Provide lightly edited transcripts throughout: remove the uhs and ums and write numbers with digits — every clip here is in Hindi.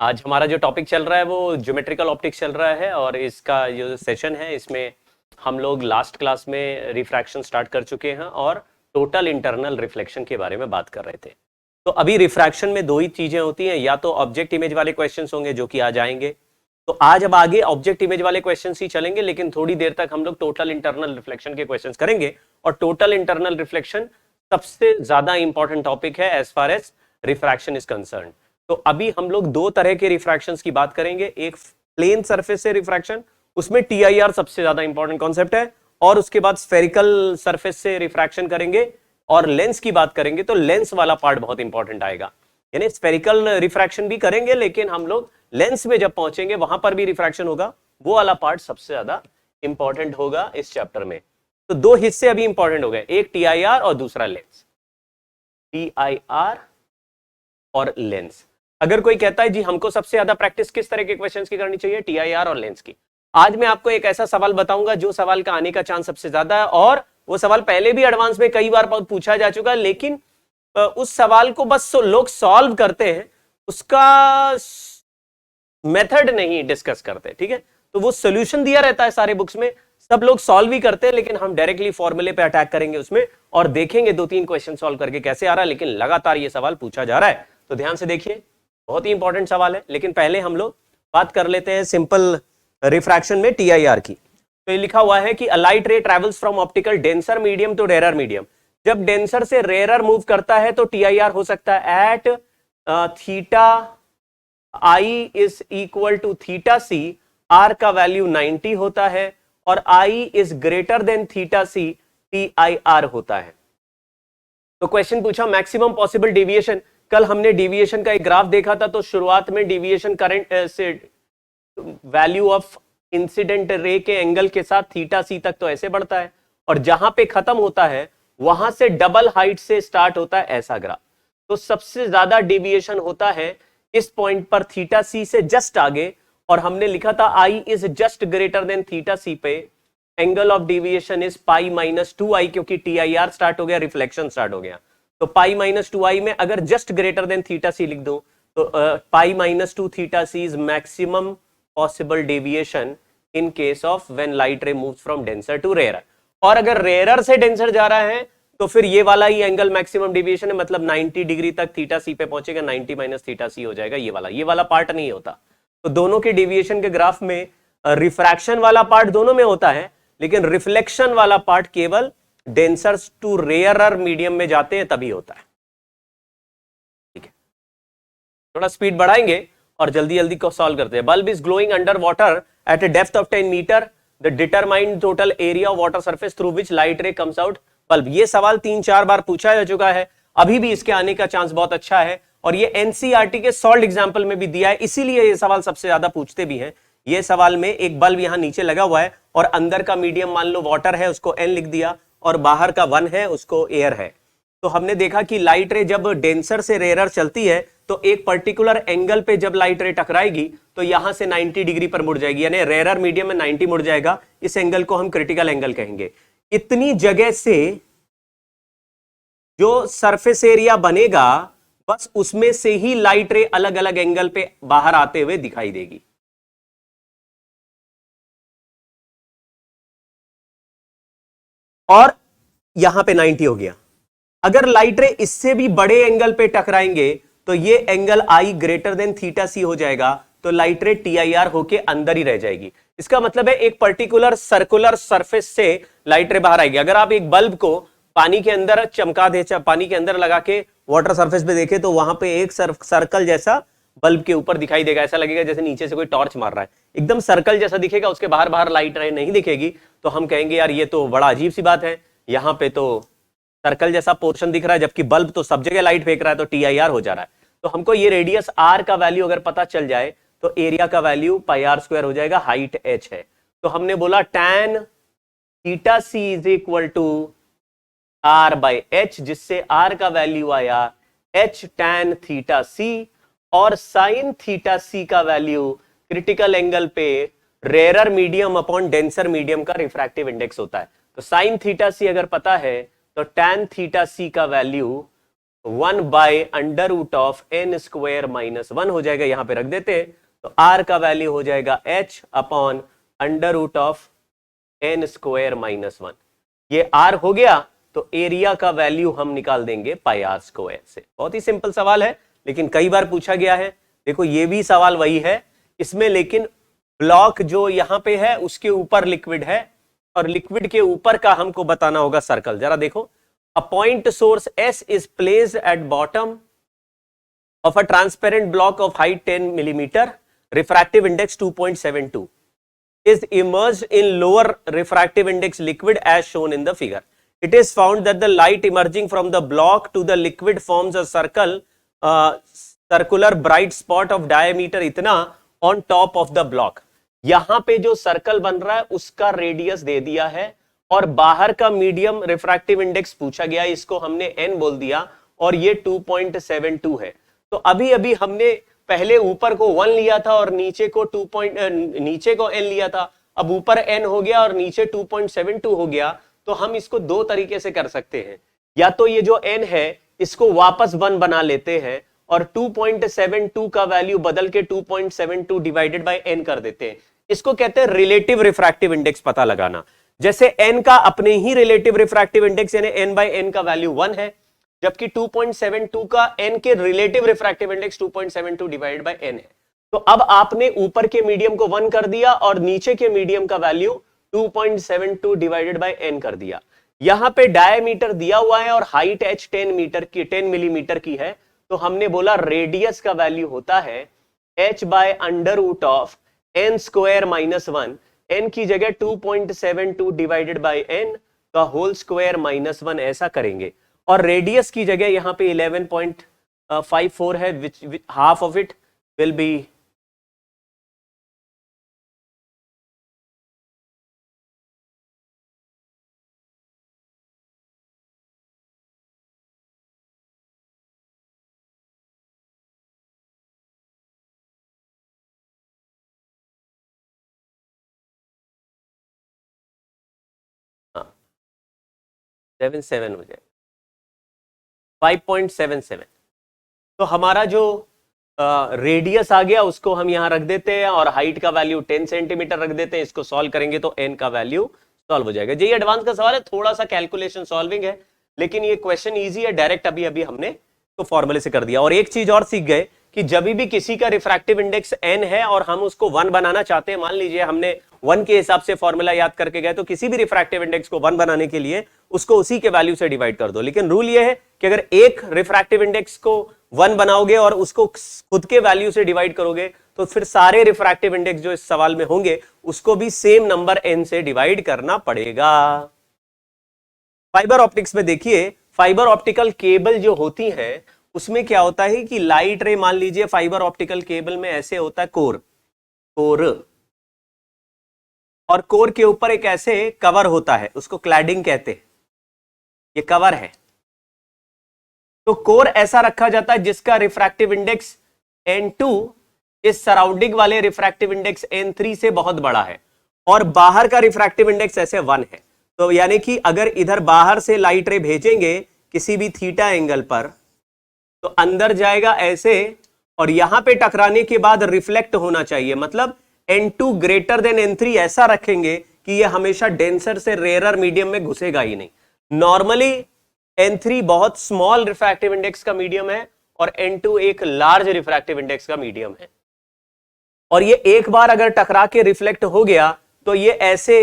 आज हमारा जो टॉपिक चल रहा है वो ज्योमेट्रिकल ऑप्टिक्स चल रहा है और इसका जो सेशन है इसमें हम लोग लास्ट क्लास में रिफ्रैक्शन स्टार्ट कर चुके हैं और टोटल इंटरनल रिफ्लेक्शन के बारे में बात कर रहे थे। तो अभी रिफ्रैक्शन में दो ही चीजें होती हैं, या तो ऑब्जेक्ट इमेज वाले क्वेश्चंस होंगे जो कि आ जाएंगे। तो आज अब आगे ऑब्जेक्ट इमेज वाले क्वेश्चंस ही चलेंगे, लेकिन थोड़ी देर तक हम लोग टोटल इंटरनल रिफ्लेक्शन के क्वेश्चंस करेंगे। और टोटल इंटरनल रिफ्लेक्शन सबसे ज्यादा इंपॉर्टेंट टॉपिक है as far as refraction is concern. तो अभी हम लोग दो तरह के रिफ्रैक्शंस की बात करेंगे। एक प्लेन सरफेस से रिफ्रैक्शन, उसमें टीआईआर सबसे ज्यादा इंपॉर्टेंट कॉन्सेप्ट है, और उसके बाद स्फेरिकल सरफेस से रिफ्रैक्शन करेंगे और लेंस की बात करेंगे तो लेंस वाला पार्ट बहुत इंपॉर्टेंट आएगा। यानी स्फेरिकल रिफ्रैक्शन भी करेंगे, लेकिन हम लोग लेंस में जब पहुंचेंगे वहां पर भी रिफ्रैक्शन होगा, वो वाला पार्ट सबसे ज्यादा इंपॉर्टेंट होगा इस चैप्टर में। तो दो हिस्से अभी इंपॉर्टेंट हो गए, एक टीआईआर और दूसरा लेंस। टीआईआर और लेंस। अगर कोई कहता है जी हमको सबसे ज्यादा प्रैक्टिस किस तरह के क्वेश्चंस की करनी चाहिए, टीआईआर और लेंस की, आज मैं आपको एक ऐसा सवाल बताऊंगा जो सवाल का आने का चांस सबसे ज्यादा है, और वो सवाल पहले भी एडवांस में कई बार पूछा जा चुका है, लेकिन उस सवाल को बस लोग सॉल्व करते हैं, उसका मेथड नहीं डिस्कस करते। ठीक है, तो वो सोल्यूशन दिया रहता है सारे बुक्स में, सब लोग सॉल्व भी करते हैं, लेकिन हम डायरेक्टली फॉर्मूले पे अटैक करेंगे उसमें और देखेंगे दो तीन क्वेश्चन सॉल्व करके कैसे आ रहा है। लेकिन लगातार ये सवाल पूछा जा रहा है, तो ध्यान से देखिए, बहुत ही इंपॉर्टेंट सवाल है। लेकिन पहले हम लोग बात कर लेते हैं सिंपल रिफ्रैक्शन में टीआईआर की। तो ये लिखा हुआ है कि a light ray travels from optical denser medium to rarer medium. जब डेंसर से रेयर मूव करता है तो टीआईआर हो सकता है at theta i is equal to theta c, R का वैल्यू 90 होता है, और i is greater than theta c, T I R होता है। तो क्वेश्चन पूछा मैक्सिमम पॉसिबल डेविएशन। कल हमने डेविएशन का एक ग्राफ देखा था, तो शुरुआत में डेविएशन करंट से वैल्यू ऑफ इंसिडेंट रे के एंगल के साथ थीटा सी तक तो ऐसे बढ़ता है, और जहां पे खत्म होता है वहां से डबल हाइट से स्टार्ट होता है ऐसा ग्राफ। तो सबसे ज्यादा डेविएशन होता है इस पॉइंट पर थीटा सी से जस्ट आगे, और हमने लिखा था i is just greater than theta c पे angle of deviation is pi minus 2i, क्योंकि टीआईआर स्टार्ट हो गया, रिफ्लेक्शन स्टार्ट हो गया। तो पाई माइनस 2i में अगर just greater than theta C लिख दो तो pi minus 2 theta C is maximum possible deviation in case of when light ray moves from denser to rare. और अगर रेयर से डेंसर जा रहा है तो फिर ये वाला ही एंगल मैक्सिमम डेविएशन है, मतलब 90 डिग्री तक थीटा सी पे पहुंचेगा, 90 माइनस थीटा सी हो जाएगा, ये वाला पार्ट नहीं होता। तो दोनों के डेविएशन के ग्राफ में रिफ्रैक्शन वाला पार्ट दोनों में होता है, लेकिन रिफ्लेक्शन वाला पार्ट केवल डेंसर्स टू रेयरर मीडियम में जाते हैं तभी होता है। ठीक है, थोड़ा स्पीड बढ़ाएंगे और जल्दी जल्दी को सॉल्व करते हैं। Bulb is glowing under water at a depth of 10 metre, the determined total area of water surface through which light ray comes out bulb. ये सवाल 3-4 बार पूछा जा चुका है, अभी भी इसके आने का चांस बहुत अच्छा है, और ये एनसीईआरटी के सॉल्व एग्जाम्पल में भी दिया है, इसीलिए ये सवाल सबसे ज्यादा पूछते भी हैं। ये सवाल में एक बल्ब यहां नीचे लगा हुआ है और अंदर का मीडियम मान लो वाटर है, उसको एन लिख दिया, और बाहर का 1 है, उसको एयर है। तो हमने देखा कि लाइट रे जब डेंसर से रेयर चलती है तो एक पर्टिकुलर एंगल पे जब लाइट रे टकराएगी तो यहां से 90 डिग्री पर मुड़ जाएगी, यानी रेयर मीडियम में 90 मुड़ जाएगा। इस एंगल को हम क्रिटिकल एंगल कहेंगे। इतनी जगह से जो सरफेस एरिया बनेगा बस उसमें से ही लाइट रे अलग अलग एंगल पे बाहर आते हुए दिखाई देगी। और यहां पे 90 हो गया। अगर लाइट रे इससे भी बड़े एंगल पे टकराएंगे तो ये एंगल आई ग्रेटर देन थीटा सी हो जाएगा, तो लाइट रे टीआईआर होके अंदर ही रह जाएगी। इसका मतलब है एक पर्टिकुलर सर्कुलर सरफेस से लाइट रे बाहर आएगी। अगर आप एक बल्ब को पानी के अंदर चमका दे, पानी के अंदर लगा के वाटर सरफेस पे देखे तो वहां पे एक सर्कल जैसा बल्ब के ऊपर दिखाई देगा, ऐसा लगेगा जैसे नीचे से कोई टॉर्च मार रहा है, एकदम सर्कल जैसा दिखेगा, उसके बाहर बाहर लाइट रे नहीं दिखेगी। तो हम कहेंगे यार ये तो बड़ा अजीब सी बात है, यहां पे तो सर्कल जैसा पोर्शन दिख रहा है जबकि बल्ब तो सब जगह लाइट फेंक रहा है, तो टीआईआर हो जा रहा है। तो हमको ये रेडियस आर का वैल्यू अगर पता चल जाए तो एरिया का वैल्यू पाई आर स्क्वायर हो जाएगा, हाइट एच है। तो हमने बोला tan theta C is equal to R by H, जिससे आर का वैल्यू आया एच tan थीटा सी, और साइन थीटा सी का वैल्यू क्रिटिकल एंगल पे rare medium upon denser medium का रिफ्रैक्टिव इंडेक्स होता है। तो साइन थीटा सी अगर पता है तो tan थीटा सी का value 1 by under root of N square minus 1 हो जाएगा, यहां पे रख देते हैं, तो आर का वैल्यू हो जाएगा h upon under root of N square minus 1। ये आर हो गया, तो एरिया का वैल्यू हम निकाल देंगे पाई आर स्क्वायर से। बहुत ही सिंपल सवाल है, लेकिन कई बार पूछा गया है। देखो ये भी सवाल वही है इसमें, लेकिन ब्लॉक जो यहां पे है उसके ऊपर लिक्विड है और लिक्विड के ऊपर का हमको बताना होगा सर्कल। जरा देखो, a point source S is placed at bottom of a transparent block of height 10 millimeter, refractive index 2.72, is immersed in lower refractive index liquid as shown in the figure. It is found that the light emerging from the block to the liquid forms a circular bright spot of diameter इतना on top of the block. यहां पे जो सर्कल बन रहा है उसका रेडियस दे दिया है और बाहर का मीडियम रिफ्रैक्टिव इंडेक्स पूछा गया, इसको हमने n बोल दिया और ये 2.72 है। तो अभी अभी हमने पहले ऊपर को 1 लिया था और नीचे को नीचे को n लिया था, अब ऊपर n हो गया और नीचे 2.72 हो गया। तो हम इसको दो तरीके से कर सकते हैं, या तो ये जो n है इसको वापस 1 बना लेते हैं और 2.72 का वैल्यू बदल के 2.72 डिवाइडेड बाय n कर देते हैं। इसको कहते हैं रिलेटिव रिफ्रैक्टिव इंडेक्स पता लगाना। जैसे n का अपने ही रिलेटिव रिफ्रैक्टिव इंडेक्स यानी n बाय n का वैल्यू 1 है, जबकि 2.72 का n के relative refractive index 2.72 divided by n है। तो अब आपने ऊपर के मीडियम को 1 कर दिया और नीचे के मीडियम का वैल्यू 2.72 डिवाइडेड बाय n कर दिया। यहां पे डायमीटर दिया हुआ है और हाइट h 10 मिलीमीटर की है, तो हमने बोला रेडियस का वैल्यू होता है h by under root of n square minus 1, n की जगह 2.72 डिवाइडेड बाय n का होल स्क्वायर माइनस 1 ऐसा करेंगे, और रेडियस की जगह यहां पे 11.54 है, which half of it will be हाँ 77 हो जाएगा 5.77। तो हमारा जो रेडियस आ गया उसको हम यहां रख देते हैं और हाइट का वैल्यू 10 सेंटीमीटर रख देते हैं। इसको सॉल्व करेंगे तो n का वैल्यू सॉल्व हो जाएगा। जी एडवांस का सवाल है, थोड़ा सा कैलकुलेशन सॉल्विंग है, लेकिन ये क्वेश्चन इजी है, डायरेक्ट अभी अभी हमने तो फॉर्मूले से कर दिया। और एक चीज और सीख गए कि जब भी किसी का रिफ्रैक्टिव इंडेक्स n है और हम उसको 1 बनाना चाहते हैं, मान लीजिए हमने 1 के हिसाब से फॉर्मूला याद करके गए, तो किसी भी रिफ्रैक्टिव इंडेक्स को 1 बनाने के लिए उसको उसी के वैल्यू से डिवाइड कर दो। लेकिन रूल ये है कि अगर एक रिफ्रैक्टिव इंडेक्स को 1 बनाओगे और उसको खुद के वैल्यू से डिवाइड करोगे, तो फिर सारे रिफ्रैक्टिव इंडेक्स जो इस सवाल में होंगे उसको भी सेम नंबर n से डिवाइड करना पड़ेगा। फाइबर ऑप्टिक्स में देखिए, फाइबर ऑप्टिकल केबल जो होती है उसमें क्या होता है कि लाइट रे, मान लीजिए फाइबर ऑप्टिकल केबल में ऐसे होता है कोर, और कोर के ऊपर एक ऐसे कवर होता है, उसको क्लैडिंग कहते हैं, ये कवर है। तो कोर ऐसा रखा जाता है जिसका रिफ्रैक्टिव इंडेक्स n2 इस सराउंडिंग वाले रिफ्रैक्टिव इंडेक्स n3 से बहुत बड़ा है, और बाहर का रिफ्रैक्टिव इंडेक्स ऐसे 1 है। तो यानी कि अगर इधर बाहर से लाइट रे भेजेंगे किसी भी थीटा एंगल पर, तो अंदर जाएगा ऐसे और यहां पे टकराने के बाद रिफ्लेक्ट होना चाहिए, मतलब n2 ग्रेटर देन n3 ऐसा रखेंगे कि ये हमेशा डेंसर से रेयरर मीडियम में घुसेगा ही नहीं। नॉर्मली n3 बहुत स्मॉल रिफ्रैक्टिव इंडेक्स का मीडियम है और n2 एक लार्ज रिफ्रैक्टिव इंडेक्स का मीडियम है, और ये एक बार अगर टकरा के रिफ्लेक्ट हो गया तो ये ऐसे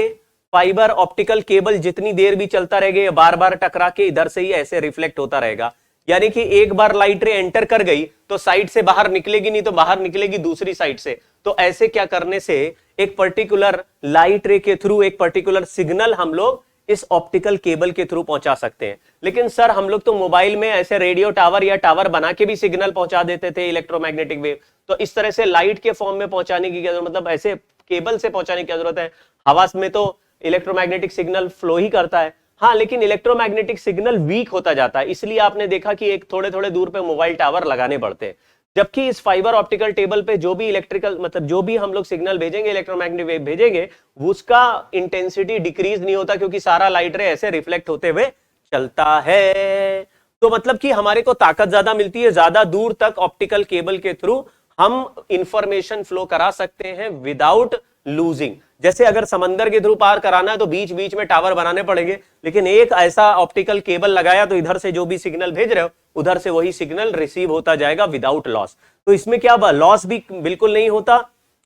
फाइबर ऑप्टिकल केबल जितनी देर भी चलता रहेगा, ये बार बार टकरा के इधर से ही ऐसे रिफ्लेक्ट होता रहेगा। यानी कि एक बार लाइट रे एंटर कर गई तो साइड से बाहर निकलेगी नहीं, तो बाहर निकलेगी दूसरी साइड से। तो ऐसे क्या करने से एक पर्टिकुलर लाइट रे के थ्रू एक पर्टिकुलर सिग्नल हम लोग इस ऑप्टिकल केबल के थ्रू पहुंचा सकते हैं। लेकिन सर हम लोग तो मोबाइल में ऐसे रेडियो टावर या टावर बना के भी सिग्नल पहुंचा देते थे, इलेक्ट्रोमैग्नेटिक वेव। तो इस तरह से लाइट के फॉर्म में पहुंचाने की क्या जरूरत, मतलब ऐसे केबल से पहुंचाने की क्या जरूरत है? हवा में तो इलेक्ट्रोमैग्नेटिक सिग्नल फ्लो ही करता है। हाँ, लेकिन इलेक्ट्रोमैग्नेटिक सिग्नल वीक होता जाता है, इसलिए आपने देखा कि एक थोड़े थोड़े दूर पे मोबाइल टावर लगाने पड़ते हैं। जबकि इस फाइबर ऑप्टिकल टेबल पे जो भी इलेक्ट्रिकल, मतलब जो भी हम लोग सिग्नल भेजेंगे, इलेक्ट्रोमैग्नेटिक वेव भेजेंगे, उसका इंटेंसिटी डिक्रीज नहीं होता, क्योंकि सारा लाइट रे ऐसे रिफ्लेक्ट होते हुए चलता है। तो मतलब कि हमारे को ताकत ज्यादा मिलती है, ज्यादा दूर तक ऑप्टिकल केबल के थ्रू हम इंफॉर्मेशन फ्लो करा सकते हैं विदाउट लूजिंग। जैसे अगर समंदर के थ्रू पार कराना है तो बीच बीच में टावर बनाने पड़ेंगे, लेकिन एक ऐसा ऑप्टिकल केबल लगाया तो इधर से जो भी सिग्नल भेज रहे हो उधर से वही सिग्नल रिसीव होता जाएगा विदाउट लॉस। तो इसमें क्या लॉस भी बिल्कुल नहीं होता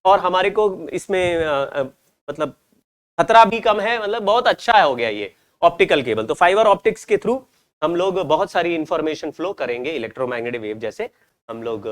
और हमारे को इसमें मतलब खतरा भी कम है, मतलब बहुत अच्छा हो गया ये ऑप्टिकल केबल। तो फाइबर ऑप्टिक्स के थ्रू हम लोग बहुत सारी इंफॉर्मेशन फ्लो करेंगे, इलेक्ट्रोमैग्नेटिक वेव जैसे हम लोग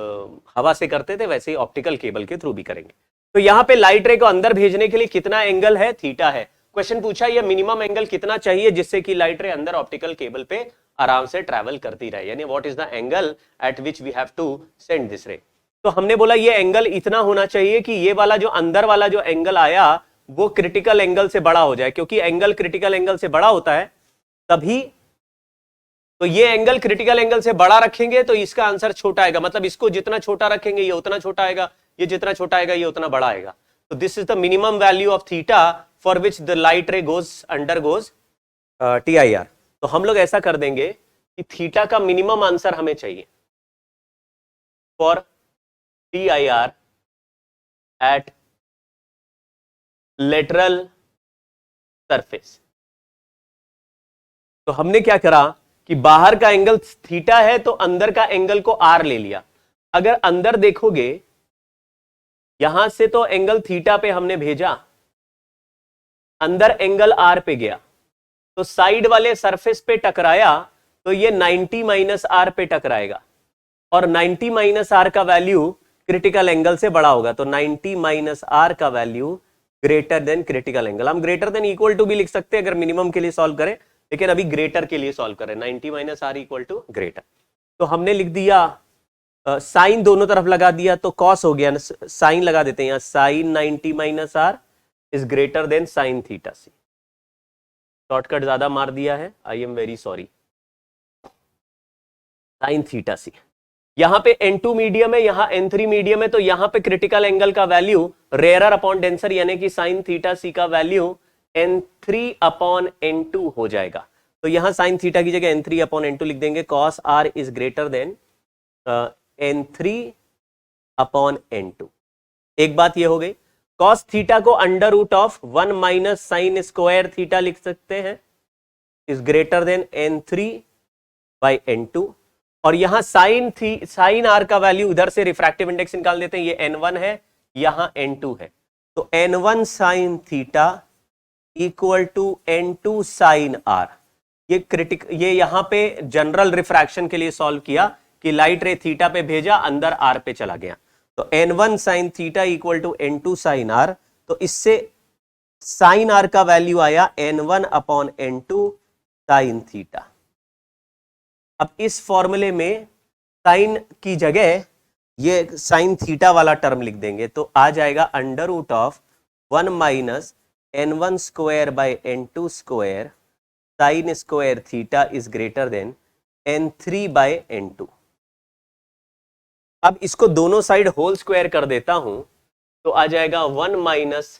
हवा से करते थे वैसे ही ऑप्टिकल केबल के थ्रू भी करेंगे। तो यहाँ पे लाइट रे को अंदर भेजने के लिए कितना एंगल है, थीटा है। क्वेश्चन पूछा ये मिनिमम एंगल कितना चाहिए जिससे कि लाइट रे अंदर ऑप्टिकल केबल पे आराम से ट्रैवल करती रहे, यानी what is the angle at which we have to send this ray. तो हमने बोला ये एंगल इतना होना चाहिए कि ये वाला जो अंदर वाला जो एंगल आया वो क्रिटिकल एंगल से बड़ा हो जाए, क्योंकि एंगल क्रिटिकल एंगल से बड़ा होता है तभी। तो ये एंगल क्रिटिकल एंगल से बड़ा रखेंगे तो इसका आंसर छोटा आएगा, मतलब इसको जितना छोटा रखेंगे ये उतना छोटा आएगा, ये जितना छोटा आएगा ये उतना बड़ा आएगा। तो this is the minimum value of theta for which the light रे गोज अंडर गोज TIR। तो हम लोग ऐसा कर देंगे कि थीटा का मिनिमम आंसर हमें चाहिए for TIR at lateral surface. तो हमने क्या करा कि बाहर का एंगल थीटा है तो अंदर का एंगल को R ले लिया। अगर अंदर देखोगे यहां से तो एंगल थीटा पे हमने भेजा, अंदर एंगल R पे गया तो साइड वाले सरफेस पे टकराया तो ये 90 माइनस R पे टकराएगा और 90 माइनस R का वैल्यू क्रिटिकल एंगल से बड़ा होगा। तो 90 माइनस R का value greater than critical angle. हम ग्रेटर देन इक्वल टू भी लिख सकते हैं अगर मिनिमम के लिए सॉल्व करें, लेकिन अभी ग्रेटर के लिए सॉल्व करें। 90 minus R equal to greater. तो हमने लिख दिया साइन दोनों तरफ लगा दिया तो कॉस हो गया, साइन लगा देते हैं यहां, sine 90 minus R is greater than sine theta c. Shortcut ज्यादा मार दिया है, I am very sorry. Sine theta c, यहां पे N2 मीडियम है, यहां N3 मीडियम है, तो यहां पे क्रिटिकल एंगल का वैल्यू रेयर अपॉन डेंसर यानी कि साइन थीटा सी का वैल्यू N3 अपॉन N2 हो जाएगा। तो यहां साइन थीटा की जगह N3 अपॉन N2 लिख देंगे। Cos R is greater than N3 upon N2। एक बात ये हो गई। कॉस थीटा को under root of 1 minus sine square theta लिख सकते हैं, is greater than N3 by N2। और यहां साइन R का वैल्यू इधर से रिफ्रैक्टिव इंडेक्स निकाल देते हैं, ये N1 है यहां N2 है, तो N1 sine theta equal to N2 sine R। ये यहां पे जनरल रिफ्रैक्शन के लिए सॉल्व किया कि लाइट रे थीटा पे भेजा, अंदर R पे चला गया, तो N1 sine theta equal to N2 sine R। तो इससे साइन R का वैल्यू आया N1 upon N2 sine theta. अब इस फॉर्मूले में साइन की जगह ये साइन थीटा वाला टर्म लिख देंगे तो आ जाएगा under root of 1 minus N1 square by N2 square sine square theta is greater than N3 by N2। अब इसको दोनों साइड होल स्क्वायर कर देता हूं तो आ जाएगा 1 minus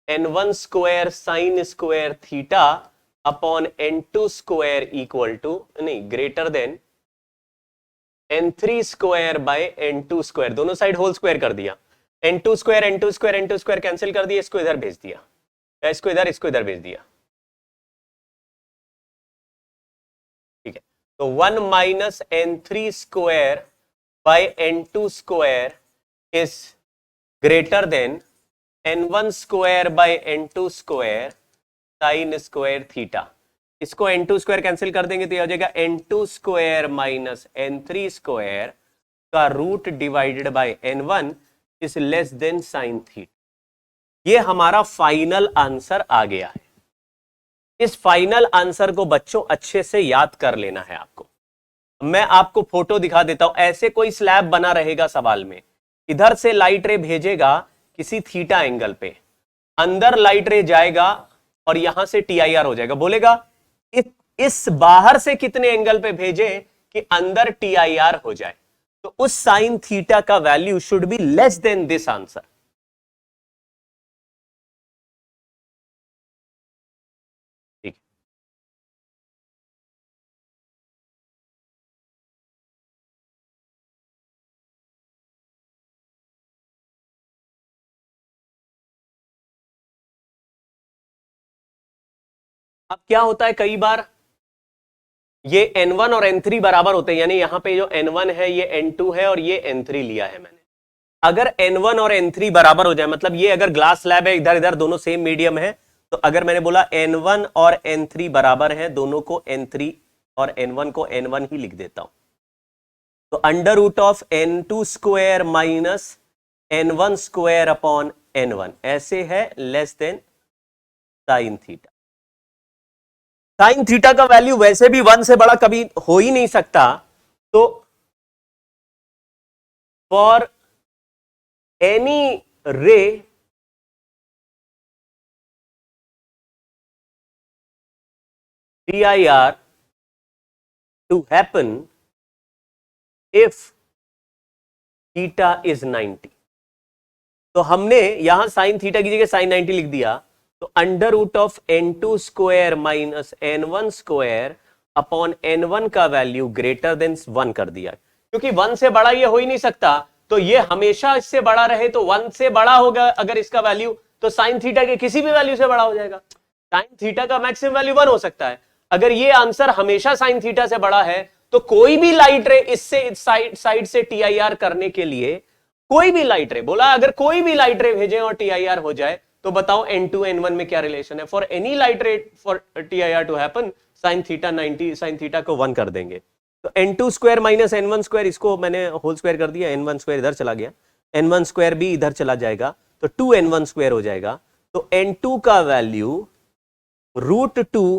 N1 square sine square theta upon N2 square equal to नहीं greater than N3 square by N2 square. दोनों साइड होल स्क्वायर कर दिया, N2 square N2 square N2 square cancel कर दिया, इसको इधर भेज दिया, इसको इधर भेज दिया, ठीक है। तो 1 minus N3 square by N2 square is greater then N1 square by N2 square sine square theta. इसको N2 स्क्वायर कैंसिल कर देंगे तो यह हो जाएगा N2 square minus N3 square का root divided by N1 is less than sine theta. ये हमारा फाइनल आंसर आ गया है। इस फाइनल आंसर को बच्चों अच्छे से याद कर लेना है आपको। मैं आपको फोटो दिखा देता हूं, ऐसे कोई स्लैब बना रहेगा सवाल में, इधर से लाइट रे भेजेगा किसी थीटा एंगल पे, अंदर लाइट रे जाएगा और यहां से TIR हो जाएगा, बोलेगा इस बाहर से कितने एंगल पे भेजे कि अंदर TIR हो जाए, तो उस साइन थीटा का value should be less than this answer. ठीक है। अब क्या होता है, कई बार ये n1 और n3 बराबर होते हैं, यानी यहां पे जो n1 है ये n2 है और ये n3 लिया है मैंने। अगर n1 और n3 बराबर हो जाए, मतलब ये अगर ग्लास स्लैब है, इधर इधर दोनों सेम मीडियम है, तो अगर मैंने बोला n1 और n3 बराबर है, दोनों को n3 और n1 को n1 ही लिख देता हूं, तो under root of n2 square minus n1 square upon n1 ऐसे है less than sine theta. Sine theta का वैल्यू वैसे भी 1 से बड़ा कभी हो ही नहीं सकता, तो फॉर एनी रे TIR to happen if theta is 90, तो हमने यहां साइन थीटा की जगह साइन 90 लिख दिया, तो under root of n2 square minus n1 square upon n1 का वैल्यू ग्रेटर देन 1 कर दिया, क्योंकि 1 से बड़ा ये हो ही नहीं सकता, तो ये हमेशा इससे बड़ा रहे, तो 1 से बड़ा होगा अगर इसका वैल्यू, तो साइन थीटा के किसी भी वैल्यू से बड़ा हो जाएगा। साइन थीटा का मैक्सिमम वैल्यू 1 हो सकता है। अगर ये आंसर हमेशा साइन थीटा से बड़ा है, तो कोई भी लाइट रे इससे साइड से TIR करने के लिए, कोई भी लाइट रे बोला, अगर कोई भी लाइट रे भेजें और TIR हो जाए, तो बताओ n2 n1 में क्या रिलेशन है। For any light ray for TIR to happen sine theta 90, sine theta को 1 कर देंगे, तो n2 square minus n1 square, इसको मैंने होल स्क्वायर कर दिया, n1 स्क्वायर इधर चला गया, n1 स्क्वायर भी इधर चला जाएगा, तो 2n1 स्क्वायर हो जाएगा, तो n2 का वैल्यू रूट 2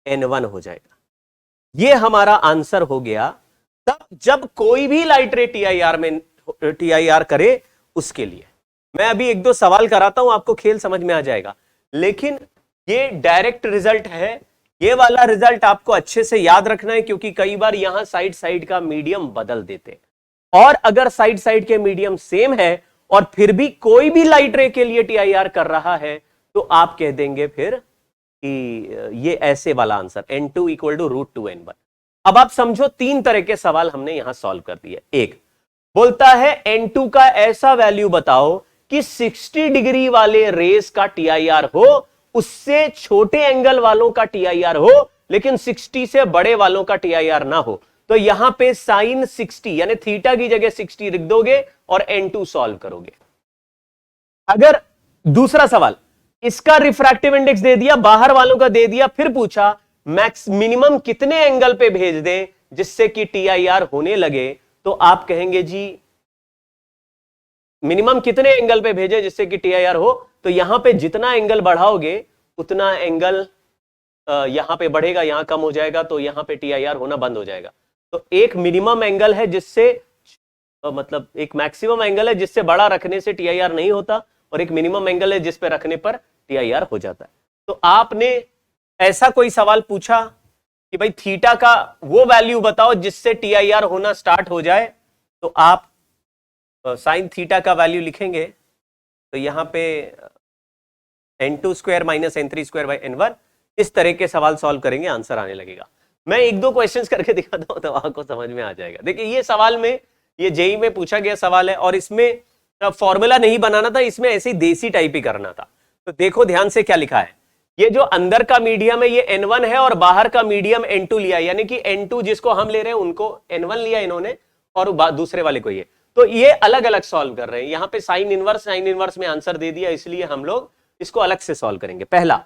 n1 हो जाएगा। ये हमारा आंसर हो गया तब जब कोई भी लाइट रे TIR करे उसके लिए। मैं अभी एक दो सवाल कराता हूं, आपको खेल समझ में आ जाएगा, लेकिन ये डायरेक्ट रिजल्ट है। ये वाला रिजल्ट आपको अच्छे से याद रखना है, क्योंकि कई बार यहां साइड साइड का मीडियम बदल देते हैं, और अगर साइड साइड के मीडियम सेम है और फिर भी कोई भी लाइट रे के लिए TIR कर रहा है, तो आप कह देंगे फिर कि ये ऐसे वाला answer n2 equal to root 2 n1। अब आप समझो 3 तरह के सवाल हमने यहां सॉल्व कर दिए। एक बोलता है n2 का ऐसा वैल्यू बताओ कि 60 डिग्री वाले रेस का TIR हो, उससे छोटे एंगल वालों का TIR हो, लेकिन 60 से बड़े वालों का TIR ना हो। तो यहां पे साइन 60 यानी थीटा की जगह 60 लिख दोगे और n2 सॉल्व करोगे। अगर दूसरा सवाल, इसका रिफ्रैक्टिव इंडेक्स दे दिया, बाहर वालों का दे दिया, फिर पूछा मैक्स मिनिमम कितने एंगल पे भेज दें जिससे कि TIR होने लगे, तो आप कहेंगे जी मिनिमम कितने एंगल पे भेजे जिससे कि TIR हो, तो यहां पे जितना एंगल बढ़ाओगे उतना एंगल यहां पे बढ़ेगा, यहां कम हो जाएगा, तो यहां पे TIR होना बंद हो जाएगा। तो एक मिनिमम एंगल है जिससे मतलब एक मैक्सिमम एंगल है जिससे बड़ा रखने से TIR नहीं होता, और एक मिनिमम एंगल है जिस पे रखने पर TIR हो जाता है। तो आपने ऐसा कोई सवाल पूछा कि भाई थीटा का वो वैल्यू बताओ जिससे TIR होना स्टार्ट हो जाए, तो आप साइन थीटा का वैल्यू लिखेंगे, तो यहां पे n2 square minus n3 square by n1, इस तरह के सवाल सॉल्व करेंगे, आंसर आने लगेगा। मैं एक दो क्वेश्चंस करके दिखाता हूं तो आपको समझ में आ जाएगा। देखिए ये सवाल में, ये जेई में पूछा गया सवाल है, और इसमें फॉर्मूला नहीं बनाना था, इसमें ऐसे देसी टाइप ही करना था। तो देखो ध्यान से क्या लिखा है, ये जो अंदर का मीडियम है ये n1 है और बाहर का मीडियम n2 लिया, यानी कि n2 जिसको हम ले रहे हैं उनको n1 लिया इन्होंने और दूसरे वाले को ये, तो ये अलग अलग सॉल्व कर रहे हैं। यहां पे साइन इनवर्स में आंसर दे दिया, इसलिए हम लोग इसको अलग से सॉल्व करेंगे। पहला,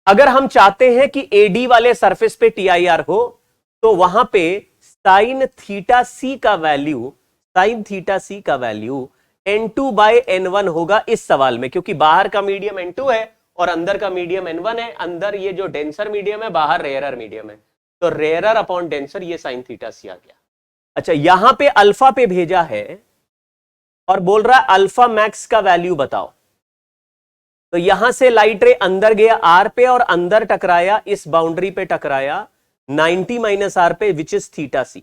अगर हम चाहते हैं कि AD वाले सरफेस पे TIR हो, तो वहां पे साइन थीटा C का वैल्यू n2 बाय n1 होगा इस सवाल में, क्योंकि बाहर का मीडियम n2 है और अंदर का मीडियम n1 है। अंदर ये जो डेंसर मीडियम है, बाहर रेयरर मीडियम है, तो रेयरर अपॉन डेंसर, ये साइन थीटा C आ गया। अच्छा, यहां पे अल्फा पे भेजा है और बोल रहा है अल्फा मैक्स का वैल्यू बताओ, तो यहां से लाइट रे अंदर गया R पे और अंदर टकराया, इस बाउंड्री पे टकराया 90 माइनस R पे, विच इज थीटा C।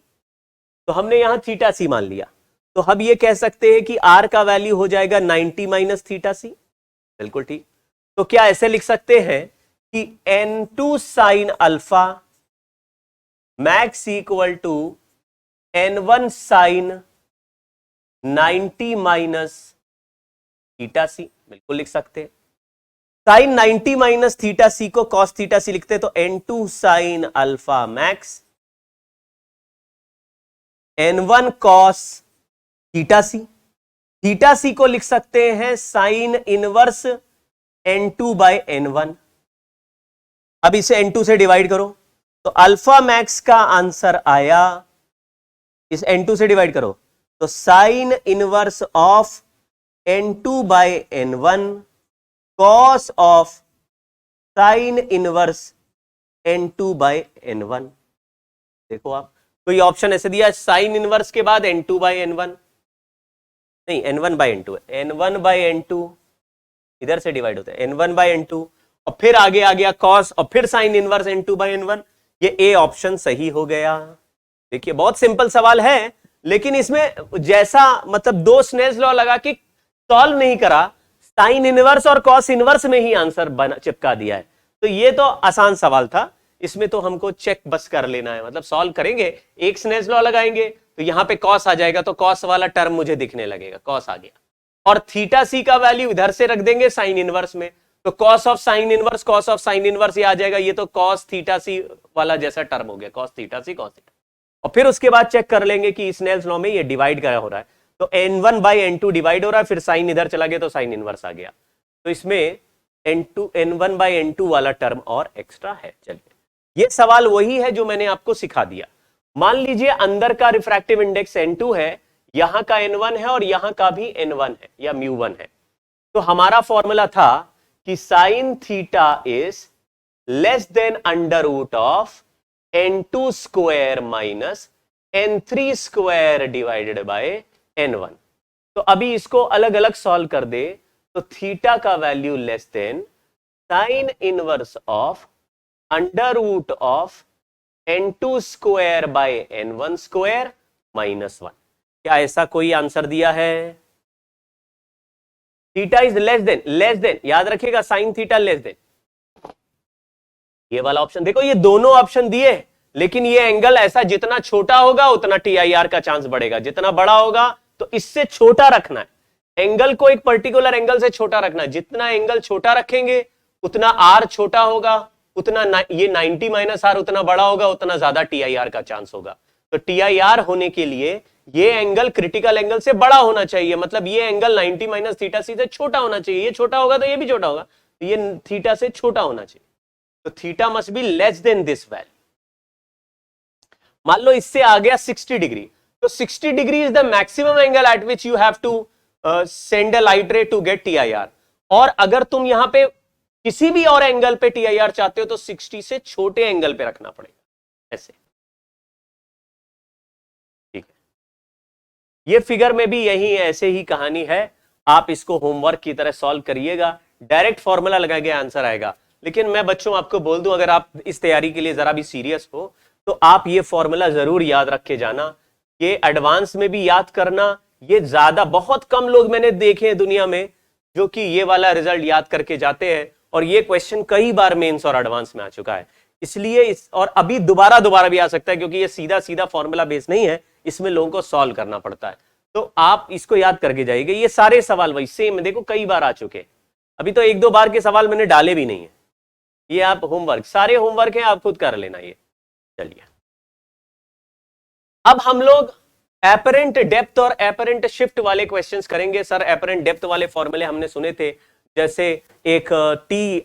तो हमने यहां थीटा C मान लिया, तो हम ये कह सकते हैं कि R का वैल्यू हो जाएगा 90 माइनस थीटा C। बिल्कुल ठीक। तो क्या ऐसे लिख सकते हैं कि n2 sine alpha max equal to n1 sine 90 minus theta C? बिल्कुल लिख सकते हैं। साइन 90 माइनस थीटा सी को कॉस थीटा सी लिखते हैं तो n2 sine alpha max n1 cos theta c, theta c को लिख सकते हैं sign inverse n2 by n1। अब इसे n2 से डिवाइड करो तो अल्फा मैक्स का आंसर आया, इस n2 से डिवाइड करो तो sine inverse of n2 by n1 cos of sine inverse n2 by n1। देखो आप, तो ये ऑप्शन ऐसे दिया साइन इनवर्स के बाद n2 बाय n1, नहीं n1 bye n2, n1 bye n2 इधर से डिवाइड होता है n1 बाय n2 और फिर आगे आ गया कॉस और फिर sign inverse n2 by n1। ये ए ऑप्शन सही हो गया। देखिए बहुत सिंपल सवाल है, लेकिन इसमें जैसा मतलब दो स्नेल्स लॉ लगा के सॉल्व नहीं करा, साइन इनवर्स और कॉस इनवर्स में ही आंसर बना चिपका दिया है। तो ये तो आसान सवाल था, इसमें तो हमको चेक बस कर लेना है, मतलब सॉल्व करेंगे, एक स्नेल्स लॉ लगाएंगे तो यहां पे कॉस आ जाएगा तो कॉस वाला टर्म मुझे दिखने लगेगा, कॉस आ गया, और थीटा सी का वैल्यू इधर से रख देंगे साइन इनवर्स में, तो cos of sine inverse cos of sine inverse ये आ जाएगा, ये तो कॉस थीटा सी वाला जैसा टर्म हो गया, कॉस थीटा सी कॉस थीटा। और फिर उसके बाद चेक कर लेंगे कि स्नेल्स लॉ में ये डिवाइड क्या हो रहा है, तो n1 बाय n2 डिवाइड हो रहा है, फिर साइन इधर चला गया तो साइन इनवर्स आ गया, तो इसमें n1 बाय n2 वाला टर्म और एक्स्ट्रा है। चलिए ये सवाल वही है जो मैंने आपको सिखा दिया। मान लीजिए अंदर का रिफ्रैक्टिव इंडेक्स n2 है, यहां का n1 है और यहां का भी n1 है या μ1 है, तो हमारा फॉर्मूला था कि sine theta is less than under root of n2 square minus n3 square divided by n1। तो अभी इसको अलग अलग सॉल्व कर दे तो थीटा का value less than sine inverse of under root of n2 square by n1 square minus 1। क्या ऐसा कोई आंसर दिया है? थीटा इज लेस देन याद रखिएगा, साइन थीटा लेस देन, ये वाला ऑप्शन देखो, ये दोनों ऑप्शन दिए, लेकिन ये एंगल ऐसा जितना छोटा होगा उतना TIR का चांस बढ़ेगा, जितना बड़ा होगा तो इससे छोटा रखना है, एंगल को एक पर्टिकुलर एंगल से छोटा रखना है, जितना एंगल छोटा रखेंगे उतना R छोटा होगा, उतना ये 90 माइनस R उतना बड़ा होगा, उतना ज्यादा TIR का चांस होगा। तो TIR होने के लिए ये एंगल क्रिटिकल एंगल से बड़ा होना चाहिए, मतलब ये एंगल 90 माइनस थीटा सी से छोटा होना चाहिए, ये छोटा होगा तो ये भी छोटा होगा, तो ये थीटा से छोटा होना चाहिए, तो theta must be less than this value. मान लो इससे आ गया 60 डिग्री, तो 60 degree is the maximum angle at which you have to send a light ray to get TIR, और अगर तुम यहां पे किसी भी और एंगल पे TIR चाहते हो तो 60 से छोटे एंगल पे रखना पड़ेगा, ऐसे। ठीक है, ये फिगर में भी यही ऐसे ही कहानी है, आप इसको होमवर्क की तरह सॉल्व करिएगा, डायरेक्ट फॉर्मूला लगा के आंसर आएगा। लेकिन मैं बच्चों आपको बोल दूं, अगर आप इस तैयारी के लिए जरा भी सीरियस हो तो आप ये फॉर्मूला जरूर याद रख के जाना, ये एडवांस में भी याद करना, ये ज्यादा बहुत कम लोग मैंने देखे हैं दुनिया में जो कि ये वाला रिजल्ट याद करके जाते हैं, और ये क्वेश्चन कई बार मेंस और एडवांस में आ चुका है, इसलिए और अभी दोबारा भी आ सकता है, क्योंकि ये सीधा सीधा फॉर्मूला बेस नहीं है, इसमें लोगों को सॉल्व करना पड़ता है, तो आप इसको याद करके जाइएगा। ये सारे सवाल वही सेम देखो कई बार आ चुके हैं, अभी तो 1-2 बार के सवाल मैंने डाले भी नहीं है, ये आप होमवर्क, सारे होमवर्क है, आप खुद कर लेना ये। चलिए अब हम लोग एपरेंट डेप्थ और एपरेंट शिफ्ट वाले क्वेश्चंस करेंगे। सर एपरेंट डेप्थ वाले फॉर्मूले हमने सुने थे, जैसे एक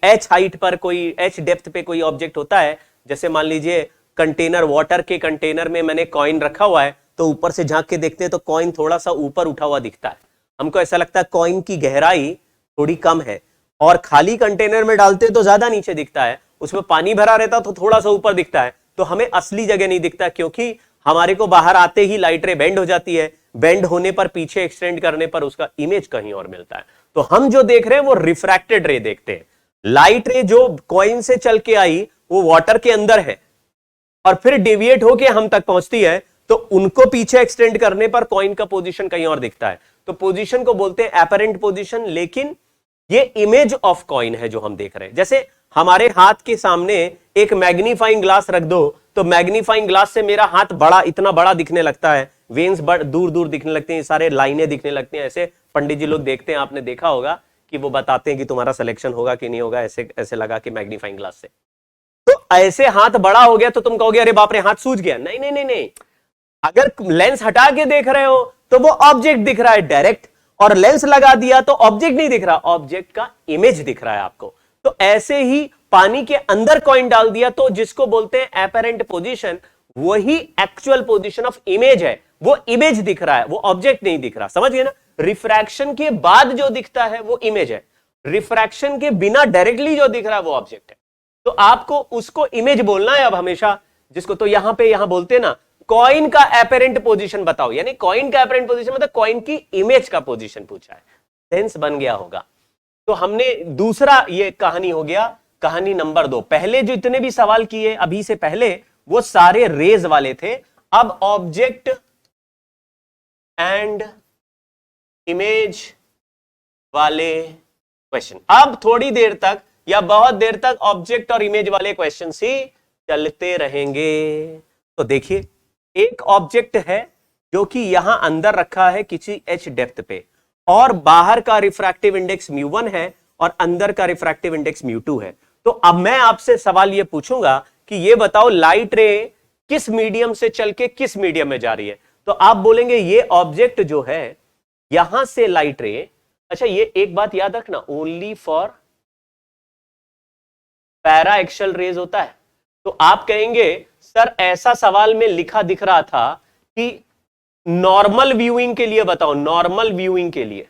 h हाइट पर कोई h डेप्थ पे कोई ऑब्जेक्ट होता है, जैसे मान लीजिए कंटेनर, वाटर के कंटेनर में मैंने कॉइन रखा हुआ है, तो ऊपर से झांक के देखते हैं तो कॉइन थोड़ा सा ऊपर उठा हुआ दिखता है, हमको ऐसा लगता है कॉइन की गहराई थोड़ी कम है, और खाली कंटेनर में डालते तो ज्यादा नीचे दिखता है, उसमें पानी भरा रहता तो थोड़ा सा ऊपर दिखता है, तो हमें असली जगह नहीं दिखता, क्योंकि हमारे को बाहर आते ही लाइट रे बेंड हो जाती है, बेंड होने पर पीछे एक्सटेंड करने पर उसका इमेज कहीं और मिलता है। तो हम जो देख रहे हैं वो रिफ्रैक्टेड रे देखते हैं, लाइट रे जो कॉइन से चल के आई वो वाटर के अंदर है और फिर डेविएट होके हम तक पहुंचती है, तो उनको पीछे एक्सटेंड करने पर कॉइन का पोजीशन कहीं और दिखता है, तो पोजीशन को बोलते हैं एपरेंट पोजीशन, लेकिन ये इमेज ऑफ कॉइन है जो हम देख रहे हैं। जैसे हमारे हाथ के सामने एक मैग्नीफाइंग ग्लास रख दो, तो मैग्नीफाइंग ग्लास से मेरा हाथ बड़ा, इतना बड़ा दिखने लगता है, वेन्स दूर दूर दिखने लगते हैं, सारे लाइनें दिखने लगती हैं, ऐसे पंडित जी लोग देखते हैं, आपने देखा होगा कि वो बताते हैं कि तुम्हारा सिलेक्शन होगा कि नहीं होगा, ऐसे ऐसे लगा कि मैग्नीफाइंग ग्लास से। तो ऐसे हाथ बड़ा हो गया तो तुम कहोगे अरे बाप रे हाथ सूज गया। नहीं नहीं नहीं नहीं, अगर लेंस हटा के देख रहे हो तो वो ऑब्जेक्ट दिख रहा है डायरेक्ट, और लेंस लगा दिया तो ऑब्जेक्ट नहीं दिख रहा, ऑब्जेक्ट का इमेज दिख रहा है आपको। तो ऐसे ही पानी के अंदर कॉइन डाल दिया तो जिसको बोलते हैं एपरेंट पोजीशन, वही एक्चुअल पोजीशन ऑफ इमेज है, वो इमेज दिख रहा है, वो ऑब्जेक्ट नहीं दिख रहा। समझ गए ना? रिफ्रैक्शन के बाद जो दिखता है वो इमेज है, रिफ्रैक्शन के बिना डायरेक्टली जो दिख रहा है वो ऑब्जेक्ट है। तो आपको उसको इमेज बोलना है अब हमेशा, जिसको तो यहां बोलते हैं ना कॉइन का एपरेंट पोजीशन बताओ, यानी कॉइन का एपरेंट पोजीशन मतलब कॉइन की इमेज का पोजीशन पूछा है, सेंस बन गया होगा। तो हमने दूसरा ये कहानी हो गया, कहानी नंबर 2। पहले जो इतने भी सवाल किए अभी से पहले वो सारे रेज वाले थे, अब ऑब्जेक्ट एंड इमेज वाले क्वेश्चन। अब थोड़ी देर तक या बहुत देर तक ऑब्जेक्ट और इमेज वाले क्वेश्चन ही चलते रहेंगे। तो देखिए, एक ऑब्जेक्ट है जो कि यहां अंदर रखा है किसी h डेप्थ पे, और बाहर का रिफ्रैक्टिव इंडेक्स μ1 है और अंदर का रिफ्रैक्टिव इंडेक्स μ2 है। तो अब मैं आपसे सवाल ये पूछूंगा कि ये बताओ लाइट रे किस मीडियम से चल के किस मीडियम में जा रही है। तो आप बोलेंगे ये ऑब्जेक्ट जो है यहां से लाइट रे, अच्छा ये एक बात याद रखना, only for paraxial rays होता है। तो आप कहेंगे सर ऐसा सवाल में लिखा दिख रहा था कि नॉर्मल व्यूइंग के लिए बताओ, नॉर्मल व्यूइंग के लिए।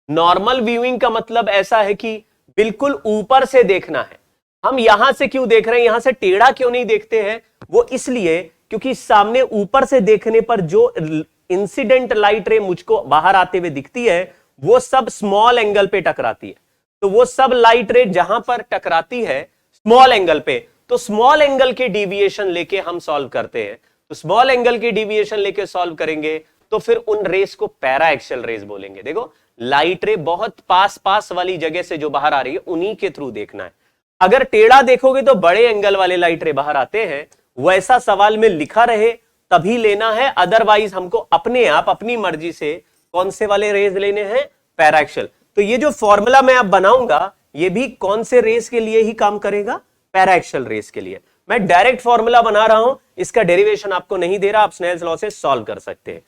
नॉर्मल व्यूइंग का मतलब ऐसा है कि बिल्कुल ऊपर से देखना है। हम यहां से क्यों देख रहे हैं, यहां से टेढ़ा क्यों नहीं देखते हैं, वो इसलिए क्योंकि सामने ऊपर से देखने पर जो इंसिडेंट लाइट रे मुझको बाहर आते हुए दिखती है वो सब स्मॉल एंगल पे टकराती है। तो वो सब लाइट रे जहां पर टकराती है स्मॉल एंगल पे, तो स्मॉल एंगल के डेविएशन लेके हम सॉल्व करते हैं। तो स्मॉल एंगल के डेविएशन लेके सॉल्व करेंगे तो फिर उन रेस को पैरा एक्सियल रेस बोलेंगे। देखो लाइट रे बहुत पास वाली जगह से जो बाहर आ रही है उन्हीं के थ्रू देखना है। अगर टेढ़ा देखोगे तो बड़े एंगल वाले लाइट रे बाहर आते हैं, वैसा सवाल में लिखा रहे तभी लेना है, अदरवाइज हमको अपने आप अपनी मर्जी से कौन से वाले रेज लेने हैं, पैरा एक्सियल। तो ये जो फॉर्मूला मैं अब बनाऊंगा ये भी कौन से रेस के लिए ही काम करेगा, पैरा एक्सियल रेस के लिए। मैं डायरेक्ट फॉर्मूला बना रहा हूं, इसका डेरिवेशन आपको नहीं दे रहा, आप स्नेल्स लॉ से सॉल्व कर सकते हैं।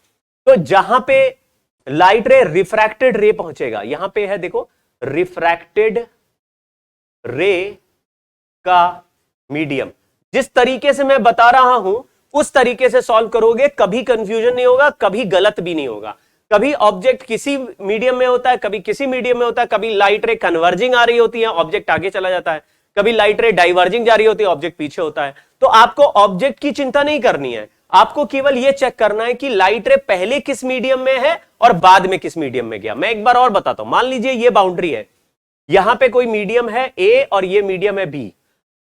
तो जहां पे लाइट रे रिफ्रैक्टेड रे पहुंचेगा, यहां पे है देखो रिफ्रैक्टेड रे का मीडियम, जिस तरीके से मैं बता रहा हूं उस तरीके से सॉल्व करोगे, कभी कंफ्यूजन नहीं होगा, कभी गलत भी नहीं होगा। कभी ऑब्जेक्ट किसी मीडियम में होता है, कभी किसी मीडियम में होता है, कभी लाइट रे कन्वर्जिंग आ रही होती है, ऑब्जेक्ट आगे चला जाता है, कभी लाइट रे डाइवर्जिंग जा रही होती है, ऑब्जेक्ट पीछे होता है। तो आपको ऑब्जेक्ट की चिंता नहीं करनी है, आपको केवल यह चेक करना है कि लाइट रे पहले किस मीडियम में है और बाद में किस मीडियम में गया। मैं एक बार और बताता हूं, मान लीजिए ये बाउंड्री है, यहां पे कोई मीडियम है ए और ये मीडियम है बी,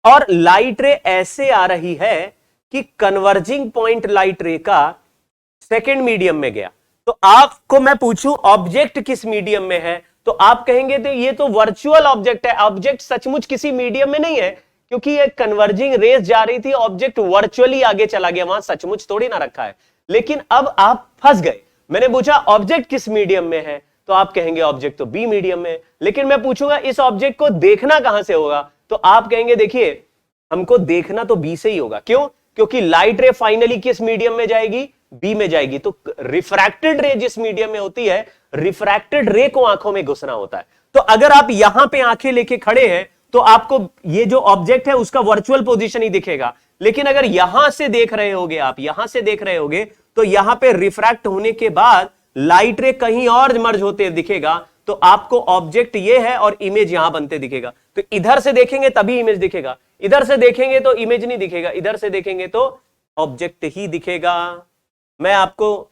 और लाइट रे ऐसे आ रही है कि कन्वर्जिंग पॉइंट लाइट रे का सेकेंड मीडियम में गया। तो आपको मैं पूछूं ऑब्जेक्ट किस मीडियम में है, तो आप कहेंगे तो ये तो वर्चुअल ऑब्जेक्ट है, ऑब्जेक्ट सचमुच किसी मीडियम में नहीं है, क्योंकि ये कन्वर्जिंग रेस जा रही थी, ऑब्जेक्ट वर्चुअली आगे चला गया, वहां सचमुच थोड़ी ना रखा है। लेकिन अब आप फंस गए, मैंने पूछा ऑब्जेक्ट किस मीडियम में है, तो आप कहेंगे ऑब्जेक्ट तो बी मीडियम में, लेकिन मैं पूछूंगा इस ऑब्जेक्ट को देखना कहां से होगा, तो आप कहेंगे देखिए हमको देखना तो बी से ही होगा। क्यों? क्योंकि लाइट रे फाइनली किस मीडियम में जाएगी, बी में जाएगी। तो रिफ्रैक्टेड रे जिस मीडियम में होती है, रिफ्रैक्टेड रे को आंखों में घुसना होता है। तो अगर आप यहां पे आंखें लेके खड़े हैं तो आपको ये जो ऑब्जेक्ट है उसका वर्चुअल पोजीशन ही दिखेगा, लेकिन अगर यहां से देख रहे होगे, आप यहां से देख रहे होगे, तो यहां पे रिफ्रैक्ट होने के बाद लाइट रे कहीं और मर्ज होते दिखेगा, तो आपको ऑब्जेक्ट ये है और इमेज यहां बनते दिखेगा। तो इधर से देखेंगे तभी इमेज दिखेगा, इधर से देखेंगे तो इमेज नहीं दिखेगा, इधर से देखेंगे तो ऑब्जेक्ट ही दिखेगा। मैं आपको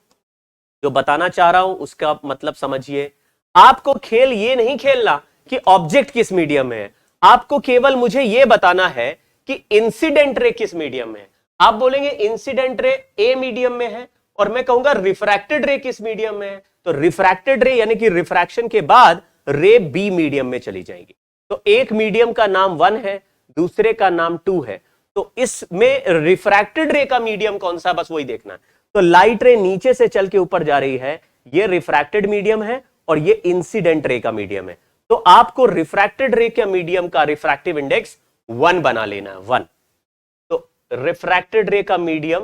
जो बताना चाह रहा हूं उसका मतलब समझिए। आपको खेल ये नहीं खेलना कि ऑब्जेक्ट किस मीडियम में है, आपको केवल मुझे यह बताना है कि इंसिडेंट रे किस मीडियम में है। आप बोलेंगे इंसिडेंट रे ए मीडियम में है, और मैं कहूंगा रिफ्रैक्टेड रे किस मीडियम में है, तो रिफ्रैक्टेड रे यानी कि रिफ्रैक्शन के बाद रे बी मीडियम में चली जाएंगी। तो एक मीडियम का नाम 1 है, दूसरे का नाम 2 है, तो इसमें रिफ्रैक्टेड रे का मीडियम कौन सा, बस वही देखना है। तो लाइट रे नीचे से चल के ऊपर जा रही है, ये रिफ्रैक्टेड मीडियम है, और ये इंसिडेंट रे का मीडियम है। तो आपको रिफ्रैक्टेड रे के मीडियम का रिफ्रैक्टिव इंडेक्स 1 बना लेना है, 1। तो रिफ्रैक्टेड रे का medium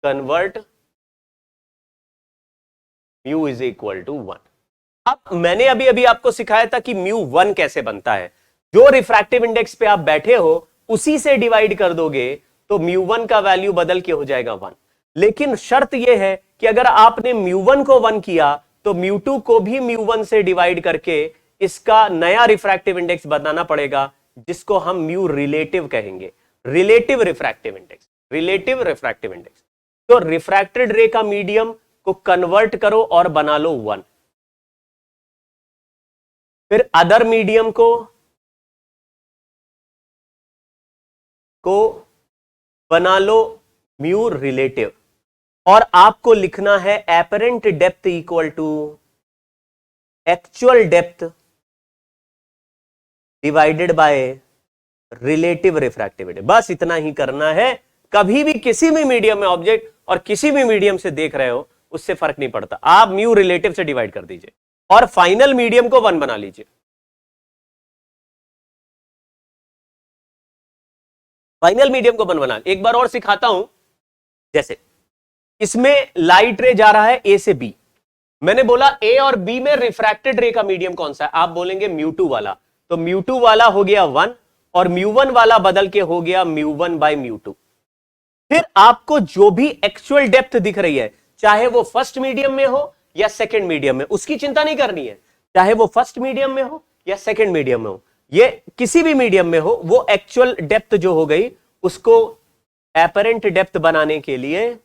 convert mu is equal to 1। अब मैंने अभी अभी आपको सिखाया था कि म्यू 1 कैसे बनता है। जो रिफ्रैक्टिव इंडेक्स पे आप बैठे हो उसी से डिवाइड कर दोगे तो म्यू 1 का वैल्यू बदल के हो जाएगा 1। लेकिन शर्त यह है कि अगर आपने म्यू 1 को 1 किया तो म्यू 2 को भी म्यू 1 से डिवाइड करके इसका नया रिफ्रैक्टिव इंडेक्स बताना पड़ेगा, जिसको हम म्यू रिलेटिव कहेंगे। Relative refractive index, relative refractive index. तो रिफ्रैक्टेड रे का मीडियम को कन्वर्ट करो और बना लो 1। फिर अदर मीडियम को बना लो म्यू रिलेटिव, और आपको लिखना है apparent depth equal to actual depth divided by relative refractive index. बस इतना ही करना है। कभी भी किसी भी मीडियम में ऑब्जेक्ट और किसी भी मीडियम से देख रहे हो उससे फर्क नहीं पड़ता, आप म्यू रिलेटिव से डिवाइड कर दीजिए और फाइनल मीडियम को 1 बना लीजिए। फाइनल मीडियम को 1 बना, एक बार और सिखाता हूं। जैसे इसमें लाइट रे जा रहा है ए से बी, मैंने बोला ए और बी में रिफ्रैक्टेड रे का मीडियम कौन सा है, आप बोलेंगे म्यू 2 वाला। तो म्यू 2 वाला हो गया 1 और म्यू 1 वाला बदल के हो गया म्यू 1 बाय म्यू 2। फिर आपको जो भी एक्चुअल डेप्थ दिख रही है, चाहे वो फर्स्ट मीडियम में हो या सेकंड मीडियम में, उसकी चिंता नहीं करनी है। चाहे वो फर्स्ट मीडियम में हो या सेकंड मीडियम में हो, ये किसी भी मीडियम में हो, वो एक्चुअल डेप्थ जो हो गई उसको एपरेंट डेप्थ बनाने के लिए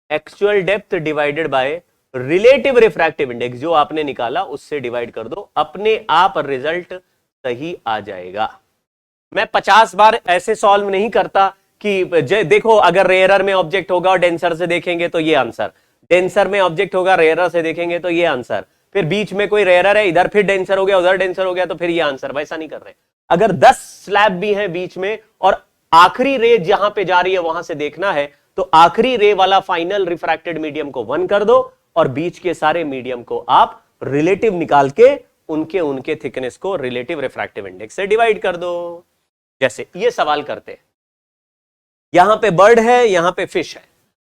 actual depth divided by relative refractive index जो आपने निकाला उससे डिवाइड कर दो, अपने आप रिजल्ट सही आ जाएगा। मैं 50 बार ऐसे सॉल्व नहीं करता कि देखो अगर रेयरर में ऑब्जेक्ट होगा और डेंसर से देखेंगे तो ये आंसर, डेंसर में ऑब्जेक्ट होगा रेयरर से देखेंगे तो ये आंसर, फिर बीच में कोई रेयरर है, इधर फिर डेंसर हो गया उधर डेंसर हो गया तो फिर ये आंसर। वैसा नहीं कर रहे। अगर 10 स्लैब भी है बीच में और आखिरी रे जहां पे जा रही है वहां से देखना है तो आखिरी रे वाला फाइनल रिफ्रैक्टेड मीडियम को 1 कर दो और बीच के सारे मीडियम को आप रिलेटिव निकाल के उनके उनके थिकनेस को रिलेटिव रिफ्रैक्टिव इंडेक्स से डिवाइड कर दो। जैसे ये सवाल करते हैं, यहां पे बर्ड है, यहां पे फिश है।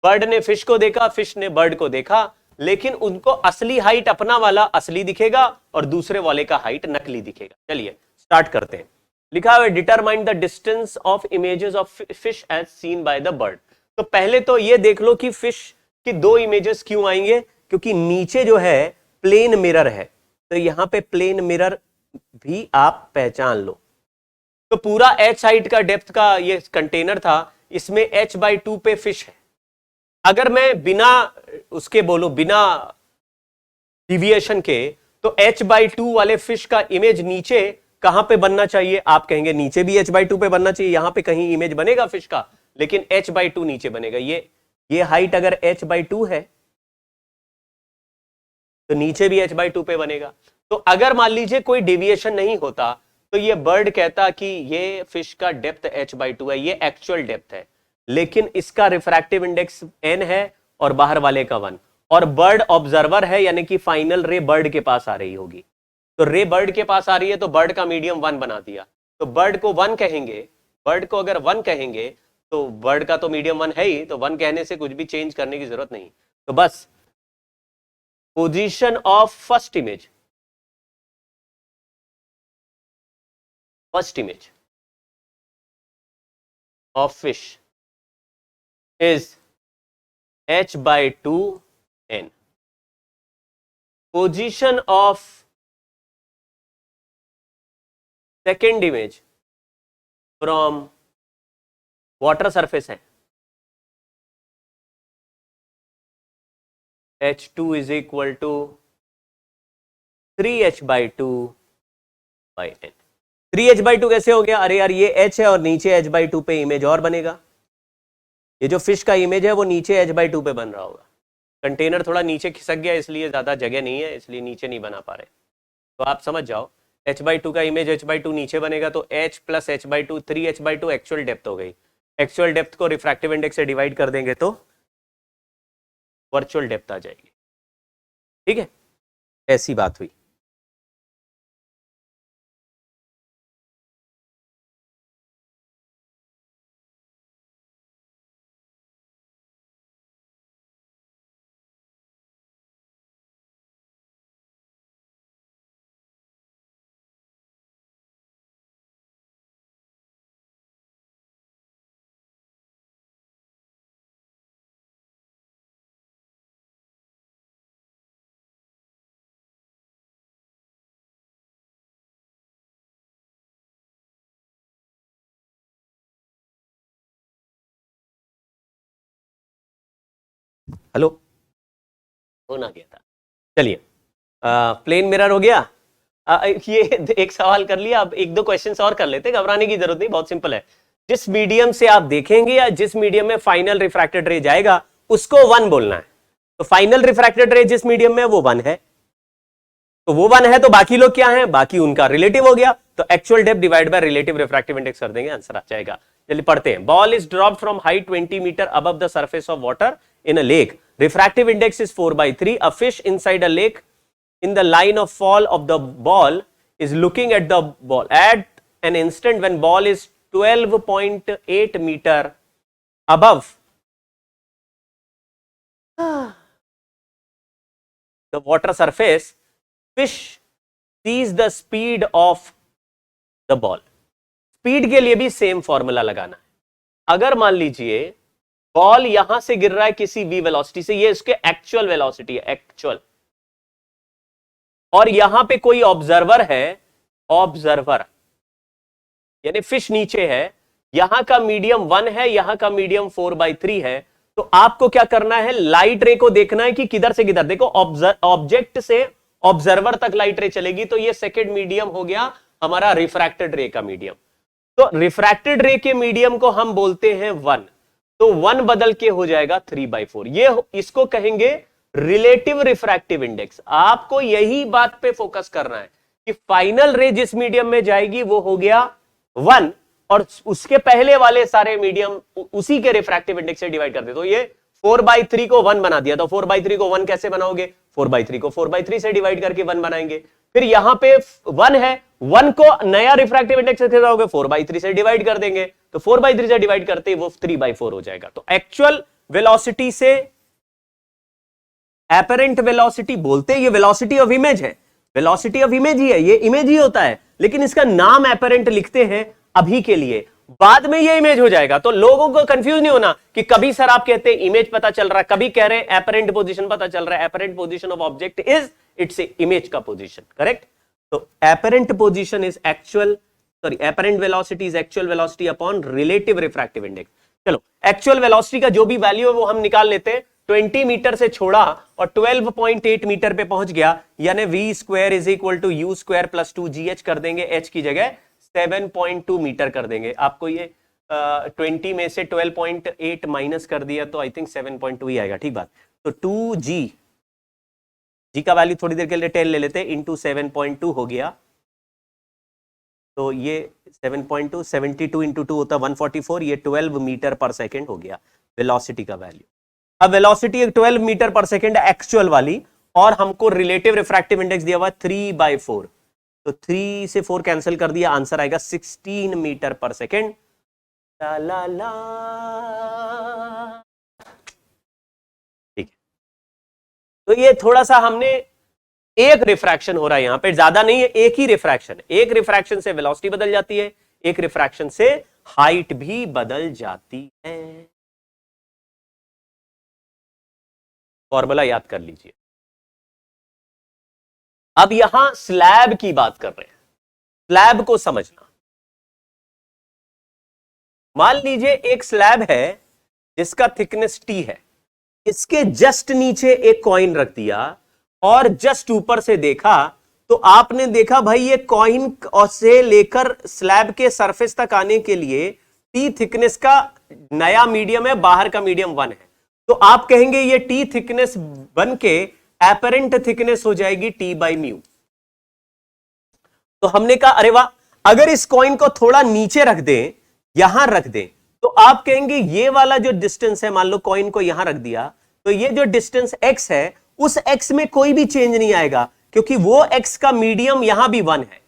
बर्ड ने फिश को देखा, फिश ने बर्ड को देखा, लेकिन उनको असली हाइट अपना वाला असली दिखेगा और दूसरे वाले का हाइट नकली दिखेगा। चलिए स्टार्ट करते हैं। लिखा है determine the distance of images of fish as seen by the bird. तो पहले तो ये देख लो कि फिश की 2 इमेजेस क्यों आएंगे, क्योंकि नीचे जो है प्लेन मिरर है, तो यहां पे प्लेन मिरर भी आप पहचान लो। तो पूरा h हाइट का डेप्थ का ये कंटेनर था, इसमें h/2 पे फिश है। अगर मैं बिना उसके बोलूं, बिना डिविएशन के, तो h/2 वाले फिश का इमेज नीचे कहां पे बनना चाहिए, आप कहेंगे नीचे भी h/2 पे बनना चाहिए, यहां पे कहीं इमेज बनेगा फिश का, लेकिन h/2 नीचे बनेगा। ये हाइट अगर h/2 है तो नीचे भी h/2 पे बनेगा। तो अगर मान लीजिए कोई डेविएशन नहीं होता तो ये बर्ड कहता कि ये फिश का डेप्थ h/2 है, ये एक्चुअल डेप्थ है, लेकिन इसका रिफ्रैक्टिव इंडेक्स n है और बाहर वाले का 1, और बर्ड ऑब्जर्वर है, यानी कि फाइनल रे बर्ड के पास आ रही होगी। तो रे बर्ड के पास आ रही है तो बर्ड का मीडियम 1 बना दिया, तो बर्ड को 1 कहेंगे। बर्ड को अगर 1 कहेंगे तो बर्ड का तो मीडियम 1 है ही, तो 1 कहने से कुछ भी चेंज करने की जरूरत नहीं। तो बस position of first image of fish is h/2n. Position of second image from water surface है h2 is equal to 3h/2 by n। 3h/2 कैसे हो गया? अरे यार ये h है और नीचे h/2 पे इमेज और बनेगा। ये जो फिश का इमेज है वो नीचे h/2 पे बन रहा होगा। कंटेनर थोड़ा नीचे खिसक गया इसलिए ज्यादा जगह नहीं है, इसलिए नीचे नहीं बना पा रहे। तो आप समझ जाओ h/2 का इमेज h/2 नीचे बनेगा, तो h plus h/2 3h/2 actual depth हो गई। एक्चुअल डेप्थ को रिफ्रैक्टिव इंडेक्स से डिवाइड कर देंगे तो वर्चुअल डेप्थ आ जाएगी। ठीक है, ऐसी बात हुई। हेलो, होना गया था। चलिए, प्लेन मिरर हो गया। ये एक सवाल कर लिया, अब एक दो क्वेश्चंस और कर लेते, घबराने की जरूरत नहीं, बहुत सिंपल है। जिस मीडियम से आप देखेंगे या जिस मीडियम में फाइनल रिफ्रैक्टेड रे जाएगा उसको 1 बोलना है। तो फाइनल रिफ्रैक्टेड रे जिस मीडियम में वो 1 है, तो वो 1 है, तो बाकी लोग क्या है, बाकी उनका रिलेटिव हो गया। तो actual depth divide by relative refractive index कर देंगे, आंसर आ जाएगा। चलिए पढ़ते हैं। Ball is dropped from height 20 metre above the surface of water in a lake, refractive index is 4/3, a fish inside a lake in the line of fall of the ball is looking at the ball at an instant when ball is 12.8 meter above the water surface. Fish sees the speed of the ball. Speed के लिए भी सेम फॉर्मूला लगाना है। अगर मान लीजिए बॉल यहां से गिर रहा है किसी v वेलोसिटी से, ये इसके एक्चुअल वेलोसिटी है, एक्चुअल, और यहां पे कोई ऑब्जर्वर है, ऑब्जर्वर यानी फिश नीचे है, यहां का मीडियम 1 है, यहां का मीडियम 4/3 है, तो आपको क्या करना है, लाइट रे को देखना है कि किधर से किधर। देखो ऑब्जेक्ट से ऑब्जर्वर तक लाइट रे चलेगी, तो ये सेकेंड मीडियम हो गया हमारा रिफ्रैक्टेड रे का मीडियम। तो रिफ्रैक्टेड रे के मीडियम को हम बोलते हैं 1, तो 1 बदल के हो जाएगा 3/4। ये इसको कहेंगे रिलेटिव रिफ्रैक्टिव इंडेक्स। आपको यही बात पे फोकस करना है कि फाइनल रे जिस मीडियम में जाएगी वो हो गया 1, और उसके पहले वाले सारे मीडियम उसी के रिफ्रैक्टिव इंडेक्स से डिवाइड कर दे। तो ये 4/3 को 1 बना दिया, तो 4/3 को 1 कैसे बनाओगे, 4/3 को 4/3 से डिवाइड करके 1 बनाएंगे। फिर यहां पे 1 है, 1 को नया रिफ्रैक्टिव इंडेक्स से जाओगे, 4/3 से डिवाइड कर देंगे, तो 4/3 से डिवाइड करते ही वो 3/4 हो जाएगा। तो एक्चुअल वेलोसिटी से एपरेंट वेलोसिटी बोलते हैं, ये वेलोसिटी ऑफ इमेज है, वेलोसिटी ऑफ इमेज ही है, ये इमेज ही होता है, लेकिन इसका नाम एपरेंट लिखते हैं अभी के लिए, बाद में ये इमेज हो जाएगा। तो लोगों को कंफ्यूज नहीं होना कि कभी सर आप कहते हैं इमेज पता चल रहा है, कभी कह रहे हैं एपरेंट पोजीशन पता चल रहा है। Apparent position of object is its image का पोजीशन, करेक्ट। तो apparent position is actual, sorry apparent velocity is actual velocity upon relative refractive index. चलो एक्चुअल वेलोसिटी का जो भी वैल्यू है वो हम निकाल लेते हैं। 20 मीटर से छोड़ा और 12.8 मीटर पे पहुंच गया, यानी v square is equal to u square plus 2gh कर देंगे, h की जगह 7.2 मीटर कर देंगे। आपको ये 20 में से 12.8 माइनस कर दिया तो आई थिंक 7.2 ही आएगा, ठीक बात। तो 2g, g का वैल्यू थोड़ी देर के लिए 10 ले लेते हैं, इंटू 7.2 हो गया, तो ये 7.2 72 इंटू 2 होता 144, ये 12 मीटर पर सेकेंड हो गया वेलोसिटी का वैल्यू। अब वेलोसिटी 12 मीटर पर सेकेंड एक्चुअल वाली, और हमको रिलेटिव रिफ्रैक्टिव इंडेक्स दिया हुआ 3/4, तो 3 से 4 कैंसिल कर दिया, आंसर आएगा 16 मीटर पर सेकेंड। ला ला ला, ठीक है। तो ये थोड़ा सा हमने, एक रिफ्रैक्शन हो रहा है यहां पे, ज्यादा नहीं है, एक ही रिफ्रैक्शन, एक रिफ्रैक्शन से वेलोसिटी बदल जाती है, एक रिफ्रैक्शन से हाइट भी बदल जाती है। फॉर्मूला याद कर लीजिए। अब यहां स्लैब की बात कर रहे हैं, स्लैब को समझना। मान लीजिए एक स्लैब है जिसका थिकनेस t है, इसके जस्ट नीचे एक कॉइन रख दिया और जस्ट ऊपर से देखा, तो आपने देखा भाई ये कॉइन से लेकर स्लैब के सरफेस तक आने के लिए t थिकनेस का नया मीडियम है, बाहर का मीडियम 1 है, तो आप कहेंगे ये t थिकनेस बन के एपरेंट थिकनेस हो जाएगी t/μ। तो हमने कहा अरे वाह, अगर इस कॉइन को थोड़ा नीचे रख दें, यहां रख दें, तो आप कहेंगे ये वाला जो डिस्टेंस है, मान लो कॉइन को यहां रख दिया, तो ये जो डिस्टेंस x है, उस x में कोई भी चेंज नहीं आएगा, क्योंकि वो x का मीडियम यहां भी 1 है।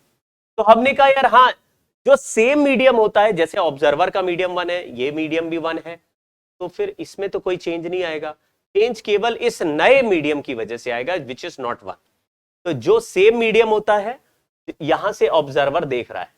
तो हमने कहा यार हाँ, जो सेम मीडियम होता है, जैसे ऑब्जर्वर का मीडियम 1 है, ये मीडियम भी 1 है, तो फिर इसमें तो कोई चेंज नहीं आएगा, चेंज केवल इस नए मीडियम की वजह से आएगा विच इज नॉट 1। तो जो सेम मीडियम होता है यहां से ऑब्जर्वर देख रहा है।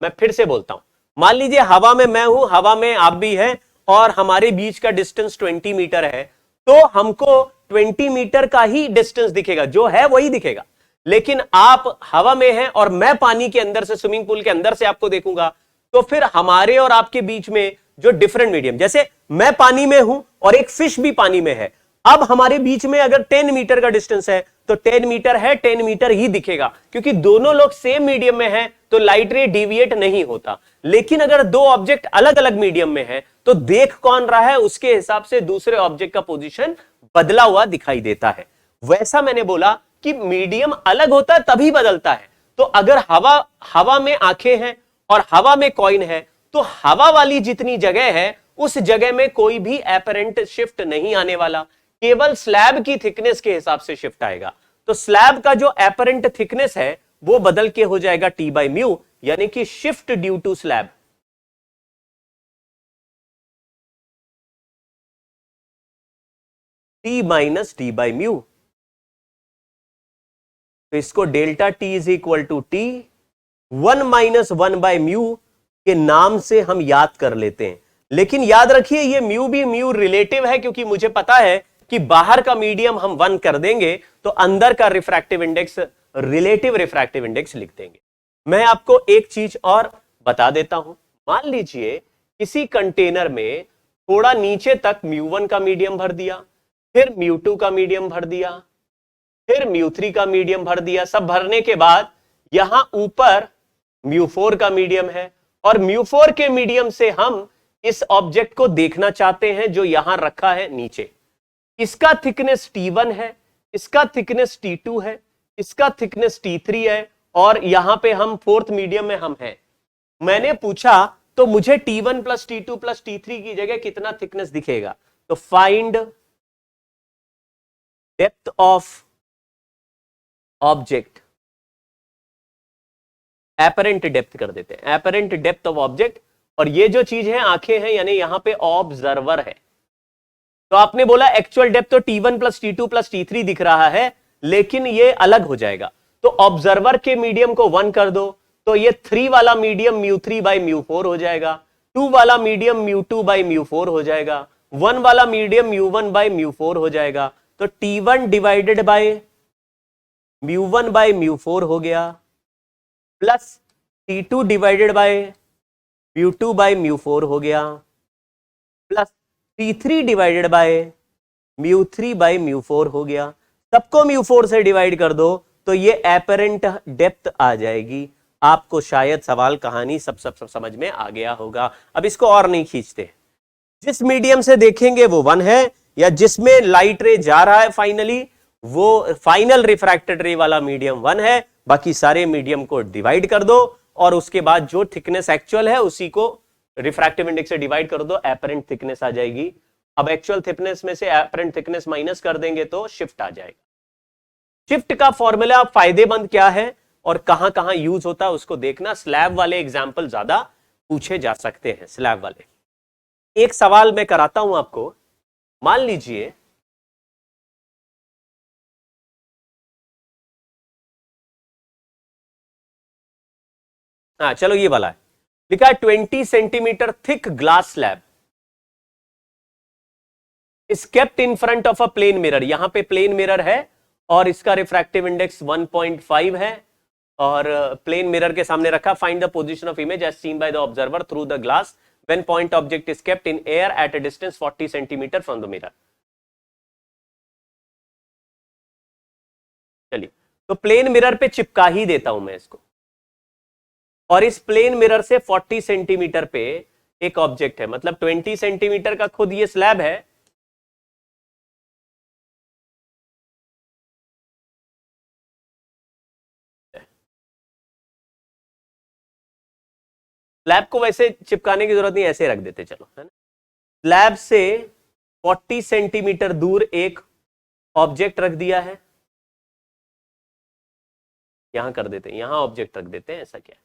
मैं फिर से बोलता हूं, मान लीजिए हवा में मैं हूं, हवा में आप भी हैं, और हमारे बीच का डिस्टेंस 20 मीटर है, तो हमको 20 मीटर का ही डिस्टेंस दिखेगा, जो है वही दिखेगा। लेकिन आप हवा में हैं और मैं पानी के अंदर से, स्विमिंग पूल के अंदर से आपको देखूंगा, तो फिर हमारे और आपके बीच में जो डिफरेंट मीडियम, जैसे मैं पानी में हूं और एक फिश भी पानी में है, अब हमारे बीच में अगर 10 मीटर का डिस्टेंस है तो 10 मीटर है, 10 मीटर ही दिखेगा, क्योंकि दोनों लोग सेम मीडियम में हैं, तो लाइट रे डिविएट नहीं होता। लेकिन अगर दो ऑब्जेक्ट अलग अलग मीडियम में है तो देख कौन रहा है उसके हिसाब से दूसरे ऑब्जेक्ट का पोजीशन बदला हुआ दिखाई देता है। वैसा मैंने बोला कि मीडियम अलग होता है तभी बदलता है। तो अगर हवा में आंखें हैं और हवा में कॉइन है, तो हवा वाली जितनी जगह है उस जगह में कोई भी एपरेंट शिफ्ट नहीं आने वाला, केवल स्लैब की थिकनेस के हिसाब से शिफ्ट आएगा। तो स्लैब का जो एपरेंट थिकनेस है वो बदल के हो जाएगा टी बाई म्यू, यानी कि shift due to slab. T minus T by mu, तो इसको delta T is equal to T 1 minus 1 by mu के नाम से हम याद कर लेते हैं। लेकिन याद रखिए ये म्यू भी म्यू रिलेटिव है, क्योंकि मुझे पता है कि बाहर का मीडियम हम 1 कर देंगे तो अंदर का refractive index, relative refractive index लिख देंगे। मैं आपको एक चीज और बता देता हूं, मान लीजिए किसी कंटेनर में थोड़ा नीचे तक μ1 का मीडियम भर दिया, फिर μ2 का मीडियम भर दिया, फिर μ3 का मीडियम भर दिया। सब भरने के बाद यहां ऊपर μ4 का मीडियम है, और μ4 के मीडियम से हम इस ऑब्जेक्ट को देखना चाहते हैं जो यहां रखा है नीचे। इसका थिकनेस T1 है, इसका थिकनेस T2 है, इसका थिकनेस T3 है, और यहां पे हम फोर्थ मीडियम में हम हैं। मैंने पूछा तो मुझे T1 plus T2 plus T3 की जगह कितना थिकनेस दिखेगा, तो find depth of object, apparent depth कर देते हैं, एपरेंट डेप्थ ऑफ ऑब्जेक्ट। और ये जो चीज है आंखें हैं, यानी यहां पे ऑब्जर्वर है। तो आपने बोला एक्चुअल डेप्थ तो T1 plus T2 plus T3 दिख रहा है, लेकिन ये अलग हो जाएगा। तो ऑब्जर्वर के मीडियम को 1 कर दो, तो ये 3 वाला मीडियम μ3 बाई μ4 हो जाएगा, 2 वाला मीडियम μ2 बाई μ4 हो जाएगा, 1 वाला मीडियम μ1 बाई μ4 हो जाएगा। तो T1 डिवाइडेड बाय μ1 बाई μ4 हो गया, plus T2 divided by μ2 by μ4 हो गया, plus T3 divided by μ3 by μ4 हो गया। सबको μ4 से डिवाइड कर दो तो ये एपरेंट डेप्थ आ जाएगी। आपको शायद सवाल कहानी सब समझ में आ गया होगा। अब इसको और नहीं खींचते, जिस मीडियम से देखेंगे वो 1 है, या जिसमें लाइट रे जा रहा है फाइनली वो फाइनल रिफ्रैक्टेड रे वाला मीडियम 1 है। बाकी सारे मीडियम को डिवाइड कर दो और उसके बाद जो थिकनेस एक्चुअल है उसी को रिफ्रैक्टिव इंडेक्स से डिवाइड कर दो, एपरेंट थिकनेस आ जाएगी। अब एक्चुअल थिकनेस में से एपरेंट थिकनेस माइनस कर देंगे तो शिफ्ट आ जाएगा। शिफ्ट का फॉर्मूला फायदेमंद क्या है और कहां कहां यूज होता है उसको देखना। स्लैब वाले एग्जाम्पल ज्यादा पूछे जा सकते हैं। स्लैब वाले एक सवाल मैं कराता हूं आपको, मान लीजिए चलो ये वाला है, लिखा है 20 centimetre thick glass slab is kept in front of a plane mirror. यहां पे प्लेन मिरर है और इसका रिफ्रैक्टिव इंडेक्स 1.5 है और प्लेन मिरर के सामने रखा। Find the position of image as seen by the observer through the glass when point object is kept in air at a distance 40 centimetre from the mirror. चलिए, तो प्लेन मिरर पे चिपका ही देता हूं मैं इसको, और इस प्लेन मिरर से 40 सेंटीमीटर पे एक ऑब्जेक्ट है, मतलब 20 सेंटीमीटर का खुद ये स्लैब है, स्लैब को वैसे चिपकाने की जरूरत नहीं, ऐसे रख देते चलो, है ना। स्लैब से 40 सेंटीमीटर दूर एक ऑब्जेक्ट रख दिया है यहां कर देते हैं, यहां ऑब्जेक्ट रख देते हैं, ऐसा क्या है।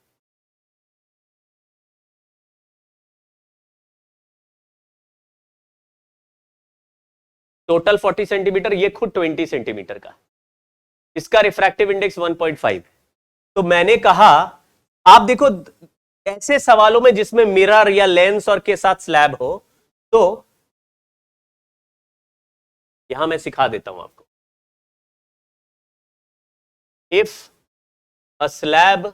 टोटल 40 सेंटीमीटर, ये खुद 20 सेंटीमीटर का, इसका रिफ्रैक्टिव इंडेक्स 1.5। तो मैंने कहा आप देखो ऐसे सवालों में जिसमें मिरर या लेंस और के साथ स्लैब हो, तो यहां मैं सिखा देता हूं आपको। If a slab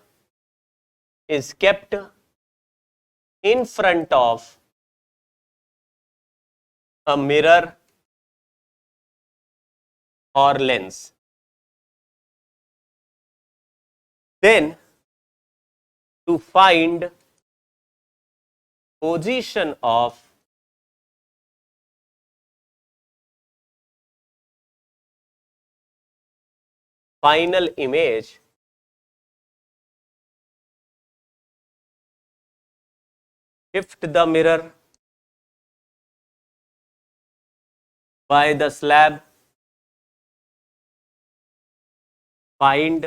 is kept in front of a mirror or lens, then to find position of final image, shift the mirror by the slab, find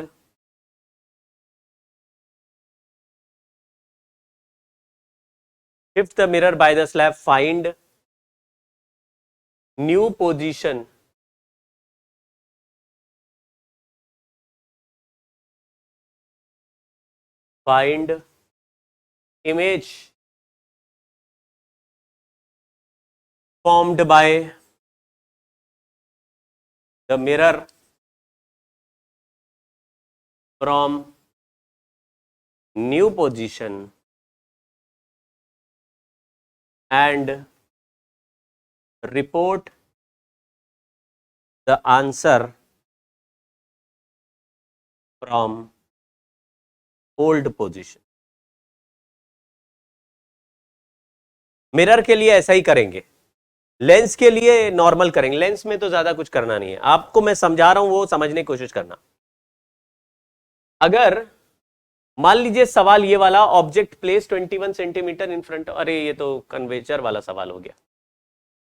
shift the mirror by the slab, find new position find image formed by the mirror from new position and report the answer from old position। Mirror के लिए ऐसा ही करेंगे, लेंस के लिए नॉर्मल करेंगे, लेंस में तो ज्यादा कुछ करना नहीं है, आपको मैं समझा रहा हूं वो समझने की कोशिश करना। अगर मान लीजिए सवाल ये वाला, object place 21 centimetre in front, अरे ये तो कन्वेचर वाला सवाल हो गया,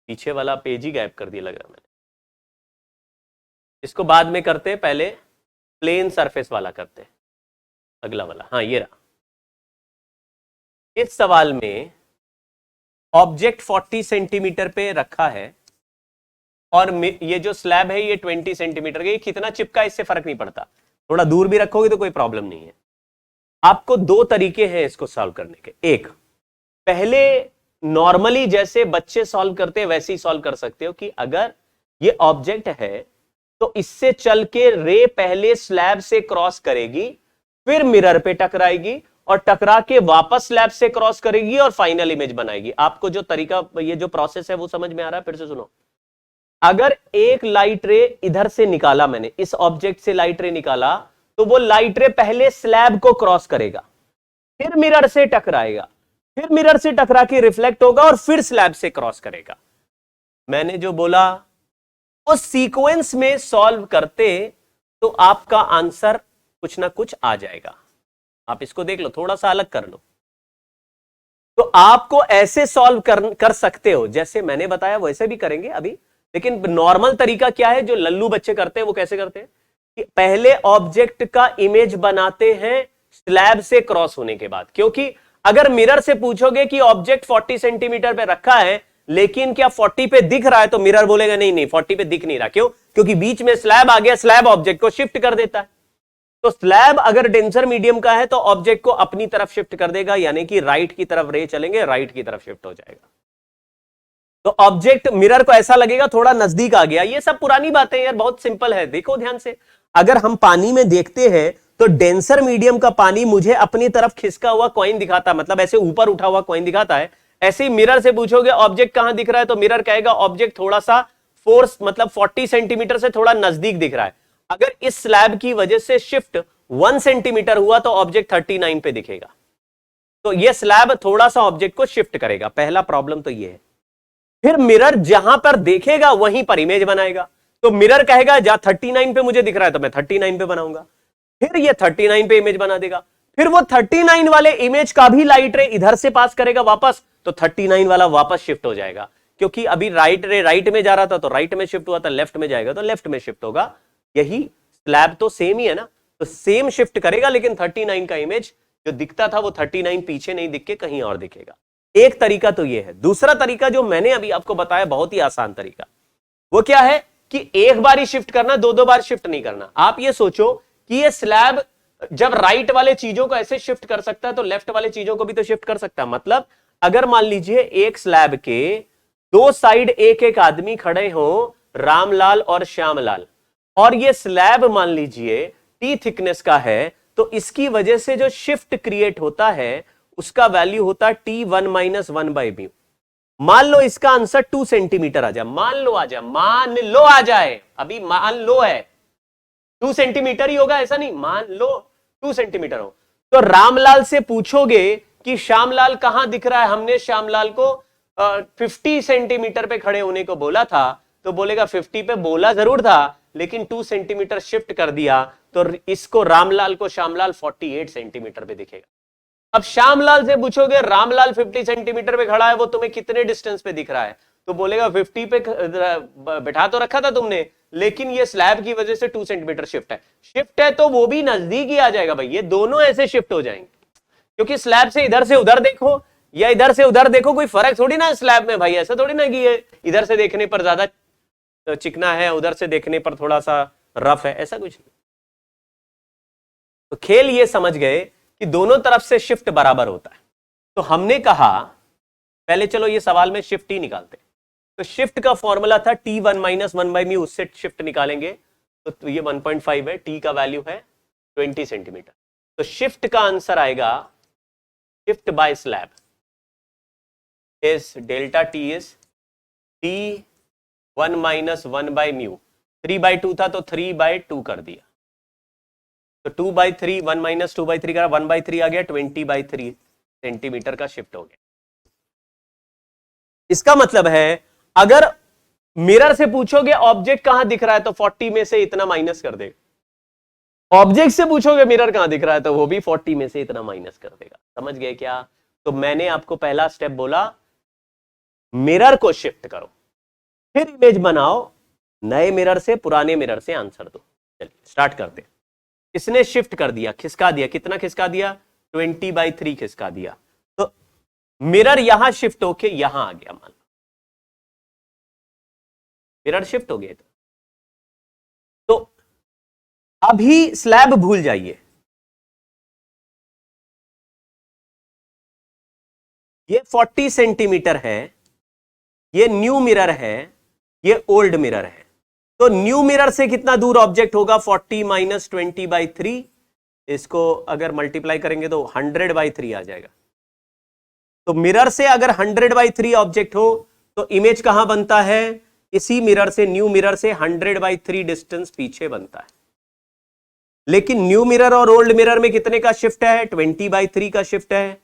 पीछे वाला पेज ही गायब कर दिया लग रहा मैंने, इसको बाद में करते हैं, पहले प्लेन सरफेस वाला करते हैं, अगला वाला। हाँ ये रहा, इस सवाल में ऑब्जेक्ट 40 सेंटीमीटर पे रखा है और ये जो स्लैब है ये 20 सेंटीमीटर का, ये कितना चिपका इससे फर्क नहीं पड़ता, थोड़ा दूर भी रखोगे तो कोई प्रॉब्लम नहीं है। आपको दो तरीके हैं इसको सॉल्व करने के, एक पहले नॉर्मली जैसे बच्चे सॉल्व करते हैं वैसे ही सॉल्व कर सकते हो कि अगर ये ऑब्जेक्ट है तो इससे चल के रे पहले स्लैब से क्रॉस करेगी, फिर मिरर पे टकराएगी और टकरा के वापस स्लैब से क्रॉस करेगी और फाइनल इमेज बनाएगी। आपको जो तरीका, ये जो प्रोसेस है वो समझ में आ रहा है? फिर से सुनो, अगर एक लाइट रे इधर से निकाला मैंने, इस ऑब्जेक्ट से लाइट रे निकाला, तो वो लाइट रे पहले स्लैब को क्रॉस करेगा, फिर मिरर से टकराएगा, फिर मिरर से टकरा के रिफ्लेक्ट होगा और फिर स्लैब से क्रॉस करेगा। मैंने जो बोला उस सीक्वेंस में सॉल्व करते तो आपका आंसर कुछ ना कुछ आ जाएगा। आप इसको देख लो, थोड़ा सा अलग कर लो, तो आपको ऐसे सॉल्व कर सकते हो जैसे मैंने बताया वैसे भी करेंगे अभी, लेकिन नॉर्मल तरीका क्या है जो लल्लू बच्चे करते हैं वो कैसे करते हैं कि पहले ऑब्जेक्ट का इमेज बनाते हैं स्लैब से क्रॉस होने के बाद। क्योंकि अगर मिरर से पूछोगे कि ऑब्जेक्ट 40 सेंटीमीटर पे रखा है लेकिन क्या 40 पे दिख रहा है, तो मिरर बोलेगा नहीं नहीं 40 पे दिख नहीं रहा। क्यों? क्योंकि बीच में स्लैब आ गया, स्लैब ऑब्जेक्ट को शिफ्ट कर देता है। तो स्लैब अगर डेंसर मीडियम का है तो ऑब्जेक्ट को अपनी तरफ शिफ्ट कर देगा, यानी कि राइट की तरफ रे चलेंगे, राइट की तरफ शिफ्ट हो जाएगा। तो ऑब्जेक्ट मिरर को ऐसा लगेगा थोड़ा नजदीक आ गया। ये सब पुरानी बातें यार, बहुत सिंपल है, देखो ध्यान से। अगर हम पानी में देखते हैं तो डेंसर मीडियम का पानी मुझे अपनी तरफ खिसका हुआ कॉइन दिखाता है, मतलब ऐसे ऊपर उठा हुआ कॉइन दिखाता है। ऐसे ही मिरर से पूछोगे ऑब्जेक्ट कहां दिख रहा है, तो मिरर कहेगा ऑब्जेक्ट थोड़ा सा फोर्स, मतलब 40 सेंटीमीटर से थोड़ा नजदीक दिख रहा है। अगर इस स्लैब की वजह से शिफ्ट 1 सेंटीमीटर हुआ तो ऑब्जेक्ट 39 पे दिखेगा। तो यह स्लैब थोड़ा सा ऑब्जेक्ट को शिफ्ट करेगा। पहला प्रॉब्लम तो यह है। फिर मिरर जहां पर देखेगा वहीं पर इमेज बनाएगा। तो मिरर कहेगा जहां 39 पे मुझे दिख रहा है तो मैं 39 पे बनाऊंगा, फिर ये 39 पे इमेज बना देगा। फिर वो 39 वाले इमेज का भी लाइट रे इधर से पास करेगा वापस, तो 39 वाला वापस शिफ्ट हो जाएगा। क्योंकि अभी राइट रे राइट में जा रहा था तो राइट में शिफ्ट हुआ था, लेफ्ट में जाएगा तो लेफ्ट में शिफ्ट होगा। यही स्लैब तो सेम ही है ना। तो सेम शिफ्ट करेगा, लेकिन 39 का इमेज जो दिखता था वो 39 पीछे नहीं दिख के कहीं और दिखेगा। एक तरीका तो ये है। दूसरा तरीका जो मैंने अभी आपको बताया, बहुत ही आसान तरीका, वो क्या है कि एक बार ही शिफ्ट करना, दो दो बार शिफ्ट नहीं करना। आप ये सोचो कि ये स्लैब जब राइट वाले चीजों को ऐसे शिफ्ट कर सकता है तो लेफ्ट वाले चीजों को भी तो शिफ्ट कर सकता है। मतलब अगर मान लीजिए एक स्लैब के दो साइड एक एक आदमी खड़े हो, रामलाल और श्यामलाल, और ये स्लैब मान लीजिए टी थिकनेस का है, तो इसकी वजह से जो शिफ्ट क्रिएट होता है उसका वैल्यू होता है T1 - 1/μ। मान लो इसका आंसर 2 सेंटीमीटर आ जाए, मान लो आ जाए, अभी मान लो है 2 सेंटीमीटर ही होगा, ऐसा नहीं, मान लो 2 सेंटीमीटर हो, तो रामलाल से पूछोगे कि श्यामलाल कहां दिख रहा है, हमने श्यामलाल को 50 सेंटीमीटर पे खड़े होने को बोला था, तो बोलेगा 50 पे बोला जरूर था, लेकिन 2 सेंटीमीटर शिफ्ट कर दिया, तो इसको रामलाल को श्यामलाल 48 सेंटीमीटर पे दिखेगा। अब श्यामलाल से पूछोगे रामलाल 50 सेंटीमीटर पे खड़ा है, वो तुम्हें कितने डिस्टेंस पे दिख रहा है, तो बोलेगा 50 पे बैठा तो रखा था तुमने, लेकिन ये स्लैब की वजह से 2 सेंटीमीटर शिफ्ट है, तो वो भी नजदीक ही आ जाएगा भाई। ये दोनों ऐसे शिफ्ट हो जाएंगे, क्योंकि स्लैब से इधर से उधर देखो या इधर से उधर देखो, कोई फर्क थोड़ी ना स्लैब में भाई। ऐसा थोड़ी ना कि ये इधर से देखने पर ज्यादा चिकना है, उधर से देखने पर थोड़ा सा रफ है, ऐसा कुछ नहीं। तो खेल ये समझ गए कि दोनों तरफ से शिफ्ट बराबर होता है। तो हमने कहा पहले चलो ये सवाल में शिफ्ट ही निकालते हैं। तो शिफ्ट का फॉर्मूला था T1 - 1/μ, उससे शिफ्ट निकालेंगे तो ये 1.5 है, टी का वैल्यू है 20 सेंटीमीटर। तो शिफ्ट का आंसर आएगा, shift by slab is delta T is T1 - 1/μ। 3/2 था तो 3/2 कर दिया, तो 2/3, 1 - 2/3 का 1/3 आ गया, 20/3 सेंटीमीटर का शिफ्ट हो गया। इसका मतलब है अगर मिरर से पूछोगे ऑब्जेक्ट कहां दिख रहा है तो 40 में से इतना माइनस कर देगा। ऑब्जेक्ट से पूछोगे मिरर कहां दिख रहा है तो वो भी 40 में से इतना माइनस कर देगा। समझ गए क्या? तो मैंने आपको पहला स्टेप बोला, मिरर को शिफ्ट करो, फिर इमेज बनाओ, नए मिरर से पुराने मिरर से आंसर दो। चलिए स्टार्ट करते हैं। इसने शिफ्ट कर दिया, खिसका दिया, कितना खिसका दिया? 20/3 खिसका दिया, तो मिरर यहां शिफ्ट होके यहां आ गया। मान लो मिरर शिफ्ट हो गया, तो अभी स्लैब भूल जाइए, ये 40 सेंटीमीटर है, ये न्यू मिरर है, ये ओल्ड मिरर है। तो न्यू मिरर से कितना दूर ऑब्जेक्ट होगा? 40 - 20/3, इसको अगर मल्टीप्लाई करेंगे तो 100/3 आ जाएगा। तो मिरर से अगर 100/3 ऑब्जेक्ट हो तो इमेज कहां बनता है? इसी मिरर से, न्यू मिरर से 100/3 डिस्टेंस पीछे बनता है। लेकिन न्यू मिरर और ओल्ड मिरर में कितने का शिफ्ट है? 20/3 का शिफ्ट है।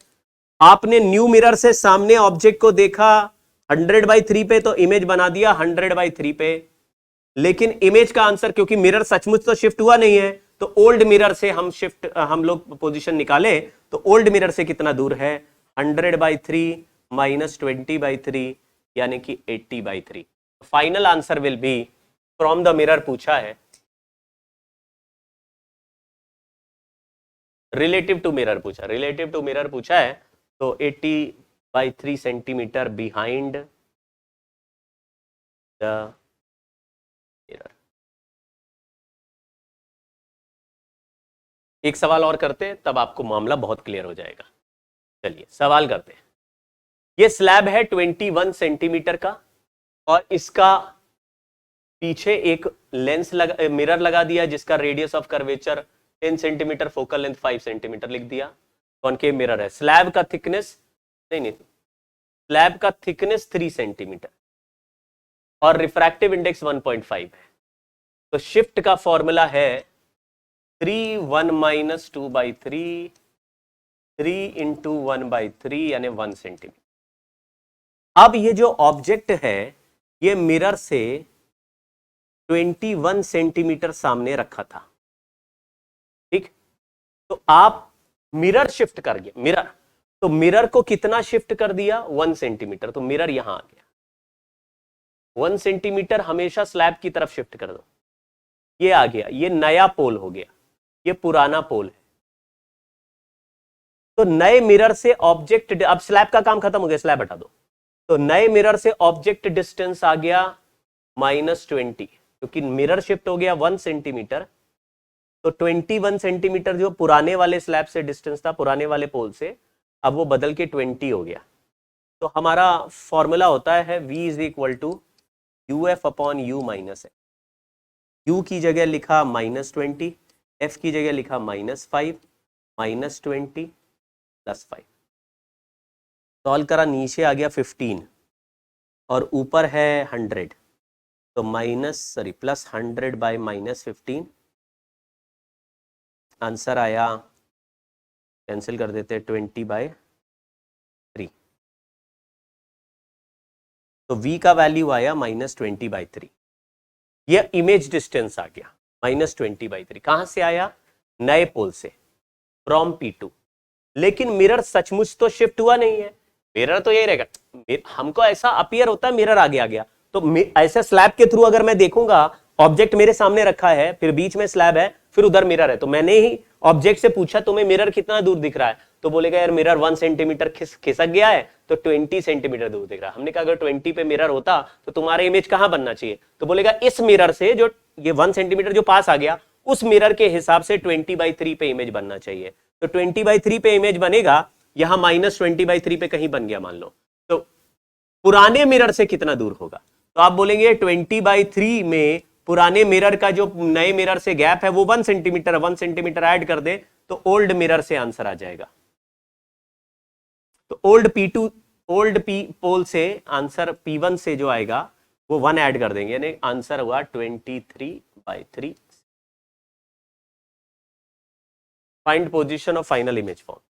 आपने न्यू मिरर से सामने ऑब्जेक्ट को देखा 100/3 पे, तो इमेज बना दिया 100/3 पे। लेकिन इमेज का आंसर, क्योंकि मिरर सचमुच तो शिफ्ट हुआ नहीं है, तो ओल्ड मिरर से हम लोग पोजीशन निकाले, तो ओल्ड मिरर से कितना दूर है? 100/3 - 20/3 यानी कि 80/3। Final answer will be from the mirror पूछा है, रिलेटिव टू मिरर पूछा, रिलेटिव टू मिरर पूछा है, तो 80/3 सेंटीमीटर बिहाइंड द मिरर। एक सवाल और करते हैं, तब आपको मामला बहुत क्लियर हो जाएगा। चलिए सवाल करते हैं। ये स्लैब है 21 सेंटीमीटर का, और इसका पीछे एक लेंस मिरर लगा दिया जिसका radius of curvature 10 centimetre, focal length 5 centimetre लिख दिया। कॉनकेव मिरर है। स्लैब का थिकनेस स्लैब का थिकनेस 3 सेंटीमीटर और रिफ्रैक्टिव इंडेक्स 1.5 है। तो शिफ्ट का फॉर्मूला है 3 1 - 2/3 3 × 1/3 यानी 1 सेंटीमीटर। अब ये जो ऑब्जेक्ट है ये मिरर से 21 सेंटीमीटर सामने रखा था, ठीक। तो आप मिरर शिफ्ट कर गए, मिरर, तो मिरर को कितना शिफ्ट कर दिया? 1 सेंटीमीटर। तो मिरर यहां आ गया, 1 सेंटीमीटर हमेशा स्लैब की तरफ शिफ्ट कर दो, ये आ गया, ये नया पोल हो गया। ये पुराना पोल है। तो नए मिरर से ऑब्जेक्ट, अब स्लैब का काम खत्म हो गया, स्लैब हटा दो। तो नए मिरर से ऑब्जेक्ट डिस्टेंस आ गया -20, क्योंकि मिरर शिफ्ट हो गया 1 सेंटीमीटर। तो 21 सेंटीमीटर जो पुराने वाले स्लैब से डिस्टेंस था, पुराने वाले पोल से, अब वो बदल के 20 हो गया। तो हमारा फॉर्मूला होता है v is equal to uf upon u minus F. u की जगह लिखा -20, f की जगह लिखा -5, -20 + 5। सॉल्व करा, नीचे आ गया 15 और ऊपर है 100, तो +100 बाय -15, आंसर आया, कैंसिल कर देते, 20/3। तो v का वैल्यू आया -20/3। यह इमेज डिस्टेंस आ गया -20/3। कहां से आया? नए पोल से, फ्रॉम P2। लेकिन मिरर सचमुच तो शिफ्ट हुआ नहीं है, मिरर तो यही रहेगा। हमको ऐसा अपीयर होता है मिरर आगे आ गया, तो ऐसे स्लैब के थ्रू अगर मैं देखूंगा, ऑब्जेक्ट मेरे सामने रखा है, फिर बीच में स्लैब है, फिर उधर मिरर है, तो मैंने ही ऑब्जेक्ट से पूछा तुम्हें मिरर कितना दूर दिख रहा है, तो बोलेगा यार मिरर 1 सेंटीमीटर खिसक गया है, तो 20 सेंटीमीटर दूर दिख रहा है। हमने कहा अगर 20 पे मिरर होता तो तुम्हारा इमेज कहां बनना चाहिए, तो बोलेगा इस मिरर से जो ये 1 सेंटीमीटर जो पास आ गया, उस मिरर के हिसाब से 20/3 पे इमेज बनना चाहिए। तो 20/3 पे इमेज बनेगा, यहां -20/3 पे कहीं बन गया मान लो, तो पुराने मिरर से कितना दूर होगा? तो आप बोलेंगे 20/3 में पुराने मिरर का जो नए मिरर से गैप है वो 1 सेंटीमीटर, 1 सेंटीमीटर ऐड कर दे तो ओल्ड मिरर से आंसर आ जाएगा। तो ओल्ड P पोल से आंसर P1 से जो आएगा वो 1 ऐड कर देंगे, यानी आंसर हुआ 23/3। Find position of final image form.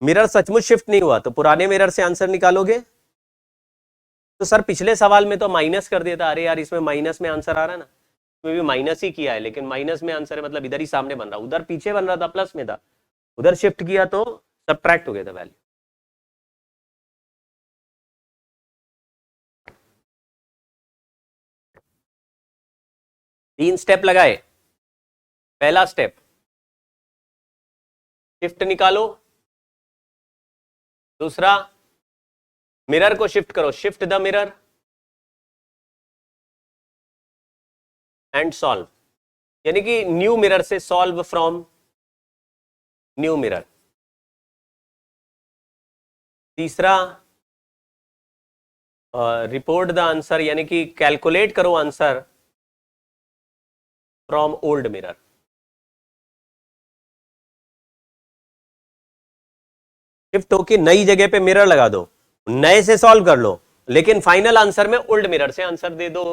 Mirror सचमुच शिफ्ट नहीं हुआ तो पुराने मिरर से आंसर निकालोगे। तो सर पिछले सवाल में तो माइनस कर दिया था, अरे यार इसमें माइनस में आंसर आ रहा है ना, इसमें भी माइनस ही किया है, लेकिन माइनस में आंसर है, मतलब इधर ही सामने बन रहा, उधर पीछे बन रहा था, प्लस में था, उधर शिफ्ट किया तो सबट्रैक्ट हो गया था वैल्यू। तीन स्टेप लगाए। पहला स्टेप शिफ्ट निकालो, दूसरा मिरर को शिफ्ट करो, shift the mirror and solve, यानी कि न्यू मिरर से सॉल्व फ्रॉम न्यू मिरर। तीसरा रिपोर्ट द आंसर, यानी कि कैलकुलेट करो answer from old mirror. Shift होके नई जगह पे मिरर लगा दो, नए से सॉल्व कर लो, लेकिन फाइनल आंसर में ओल्ड मिरर से आंसर दे दो।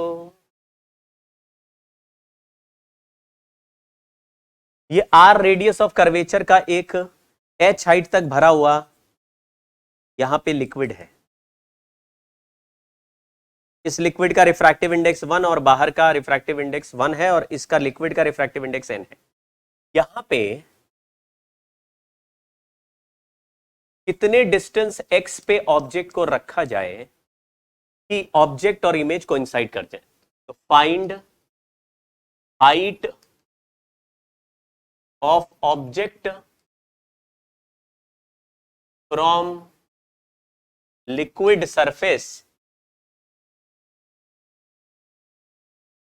ये R रेडियस ऑफ कर्वेचर का एक H हाइट तक भरा हुआ यहां पे लिक्विड है। इस लिक्विड का रिफ्रैक्टिव इंडेक्स 1 और बाहर का रिफ्रैक्टिव इंडेक्स 1 है, और इसका लिक्विड का रिफ्रैक्टिव इंडेक्स n है। यहां पे कितने डिस्टेंस x पे ऑब्जेक्ट को रखा जाए कि ऑब्जेक्ट और इमेज कोइंसाइड कर जाए? तो find height of object from liquid surface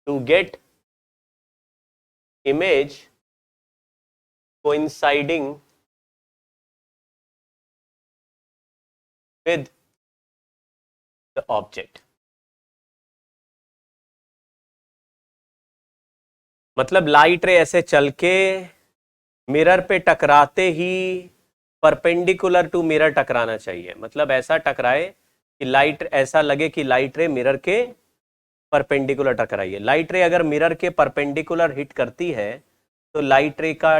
to get image coinciding with the object। मतलब लाइट रे ऐसे चल के मिरर पे टकराते ही परपेंडिकुलर टू मिरर टकराना चाहिए, मतलब ऐसा टकराए कि लाइट, ऐसा लगे कि लाइट रे मिरर के परपेंडिकुलर टकराई है। लाइट रे अगर मिरर के परपेंडिकुलर हिट करती है तो लाइट रे का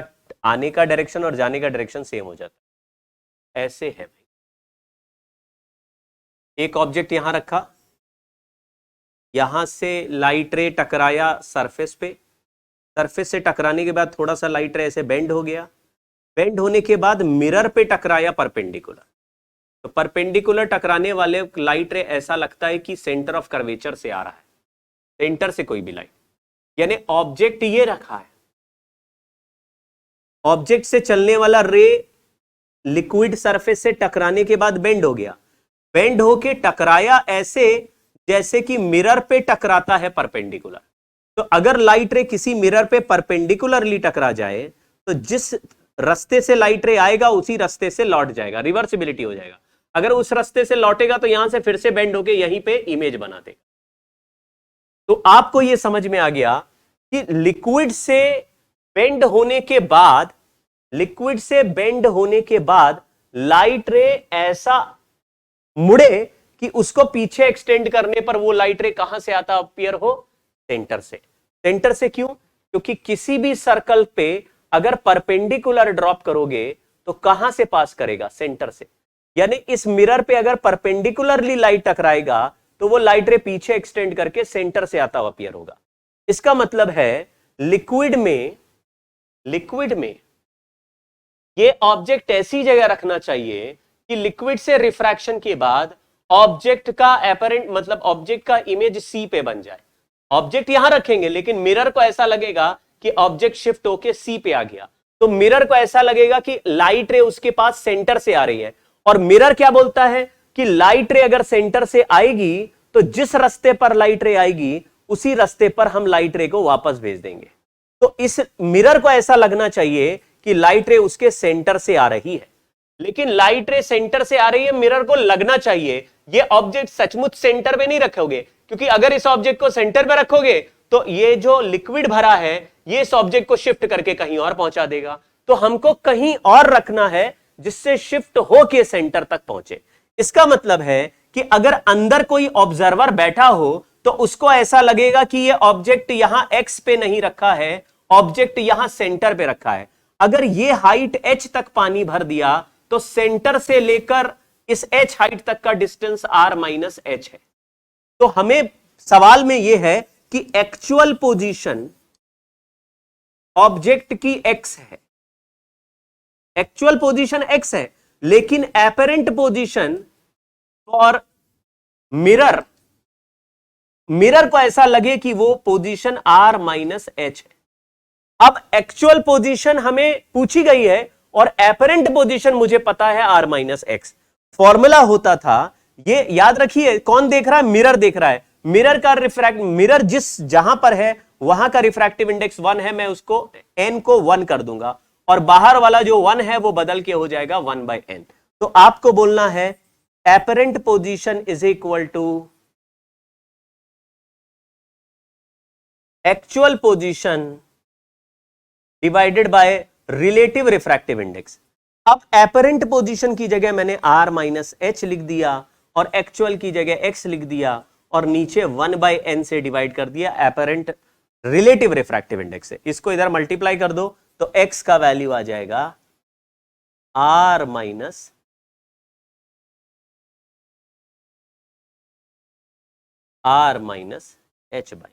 आने का डायरेक्शन और जाने का डायरेक्शन सेम हो जाता है। ऐसे है भाई, एक ऑब्जेक्ट यहां रखा, यहां से लाइट रे टकराया सरफेस पे, सरफेस से टकराने के बाद थोड़ा सा लाइट रे ऐसे बेंड हो गया, बेंड होने के बाद मिरर पे टकराया परपेंडिकुलर, तो परपेंडिकुलर टकराने वाले लाइट रे ऐसा लगता है कि सेंटर ऑफ कर्वेचर से आ रहा है, सेंटर से कोई भी लाइट। यानी ऑब्जेक्ट ये रखा है, ऑब्जेक्ट से चलने वाला रे लिक्विड सरफेस से टकराने के बाद बेंड हो गया, बेंड होके टकराया ऐसे जैसे कि मिरर पे टकराता है परपेंडिकुलर। तो अगर लाइट रे किसी मिरर पे परपेंडिकुलरली टकरा जाए तो जिस रास्ते से लाइट रे आएगा उसी रास्ते से लौट जाएगा, रिवर्सिबिलिटी हो जाएगा। अगर उस रास्ते से लौटेगा तो यहां से फिर से बेंड होके यहीं पे इमेज बना देगा। तो आपको यह समझ में आ गया कि लिक्विड से बेंड होने के बाद, लिक्विड से बेंड होने के बाद लाइट रे ऐसा मुड़े कि उसको पीछे एक्सटेंड करने पर वो लाइट रे कहां से आता अपीयर हो, सेंटर से। सेंटर से क्यों? क्योंकि किसी भी सर्कल पे अगर परपेंडिकुलर ड्रॉप करोगे तो कहां से पास करेगा, सेंटर से। यानी इस मिरर पे अगर परपेंडिकुलरली लाइट टकराएगा तो वो लाइट रे पीछे एक्सटेंड करके सेंटर से आता अपीयर होगा। इसका मतलब है लिक्विड में ये ऑब्जेक्ट ऐसी जगह रखना चाहिए कि लिक्विड से रिफ्रैक्शन के बाद ऑब्जेक्ट का एपरेंट मतलब ऑब्जेक्ट का इमेज सी पे बन जाए। ऑब्जेक्ट यहां रखेंगे लेकिन मिरर को ऐसा लगेगा कि ऑब्जेक्ट शिफ्ट होके सी पे आ गया, तो मिरर को ऐसा लगेगा कि लाइट रे उसके पास सेंटर से आ रही है। और मिरर क्या बोलता है कि लाइट रे अगर सेंटर से आएगी तो जिस रास्ते पर लाइट रे आएगी उसी रास्ते पर हम लाइट रे को वापस भेज देंगे। तो इस मिरर को ऐसा लगना चाहिए कि लाइट रे उसके सेंटर से आ रही है, लेकिन लाइट रे सेंटर से आ रही है, मिरर को लगना चाहिए। ये ऑब्जेक्ट सचमुच सेंटर में नहीं रखोगे, क्योंकि अगर इस ऑब्जेक्ट को सेंटर में रखोगे तो ये जो लिक्विड भरा है ये इस ऑब्जेक्ट को शिफ्ट करके कहीं और पहुंचा देगा। तो हमको कहीं और रखना है जिससे शिफ्ट होके सेंटर तक पहुंचे। इसका मतलब है कि अगर अंदर कोई ऑब्जर्वर बैठा हो तो उसको ऐसा लगेगा कि ये ऑब्जेक्ट यहां एक्स पे नहीं रखा है, ऑब्जेक्ट यहां सेंटर पे रखा है। अगर ये हाइट h तक पानी भर दिया तो सेंटर से लेकर इस h हाइट तक का डिस्टेंस r माइनस h है। तो हमें सवाल में यह है कि एक्चुअल पोजीशन ऑब्जेक्ट की x है, एक्चुअल पोजीशन x है, लेकिन एपरेंट पोजीशन फॉर मिरर को ऐसा लगे कि वो पोजीशन r माइनस h है। अब एक्चुअल पोजीशन हमें पूछी गई है और एपरेंट पोजीशन मुझे पता है r माइनस एक्स। फॉर्मूला होता था, ये याद रखिए, कौन देख रहा है, मिरर देख रहा है। मिरर का मिरर जिस जहां पर है वहां का रिफ्रैक्टिव इंडेक्स 1 है, मैं उसको n को 1 कर दूंगा और बाहर वाला जो 1 है वो बदल के हो जाएगा 1/n। तो आपको बोलना है apparent position is equal to actual position divided by relative refractive index. अब एपरेंट पोजीशन की जगह मैंने r माइनस एच लिख दिया और एक्चुअल की जगह x लिख दिया और नीचे 1/n से डिवाइड कर दिया एपरेंट रिलेटिव रिफ्रैक्टिव इंडेक्स से। इसको इधर मल्टीप्लाई कर दो तो x का वैल्यू आ जाएगा r minus h by.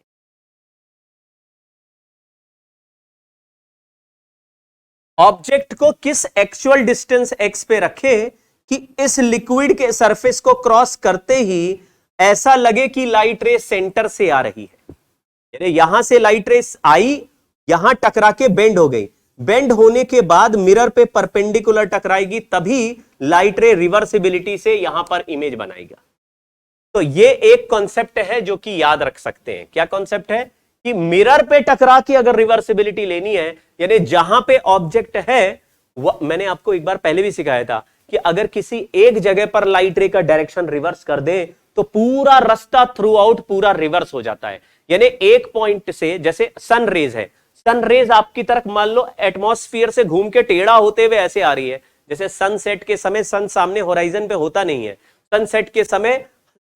Object को किस एक्चुअल डिस्टेंस x पे रखे कि इस लिक्विड के सरफेस को क्रॉस करते ही ऐसा लगे कि लाइट रे सेंटर से आ रही है। यानी यहां से लाइट रे आई, यहां टकरा के बेंड हो गई, बेंड होने के बाद मिरर पे परपेंडिकुलर टकराएगी, तभी लाइट रे रिवर्सिबिलिटी से यहां पर इमेज बनाएगा। तो ये एक कॉन्सेप्ट है जो कि याद रख सकते हैं। क्या कॉन्सेप्ट है कि मिरर पे टकरा के अगर रिवर्सिबिलिटी लेनी है, यानी जहां पे ऑब्जेक्ट है, मैंने आपको एक बार पहले भी सिखाया था कि अगर किसी एक जगह पर लाइट रे का डायरेक्शन रिवर्स कर दे तो पूरा रास्ता थ्रू आउट पूरा रिवर्स हो जाता है। यानी एक पॉइंट से, जैसे सन रेज है, सन रेज आपकी तरफ मान लो एटमॉस्फेयर से घूम के टेढ़ा होते हुए ऐसे आ रही है। जैसे सनसेट के समय सन सामने होराइजन पे होता नहीं है, सनसेट के समय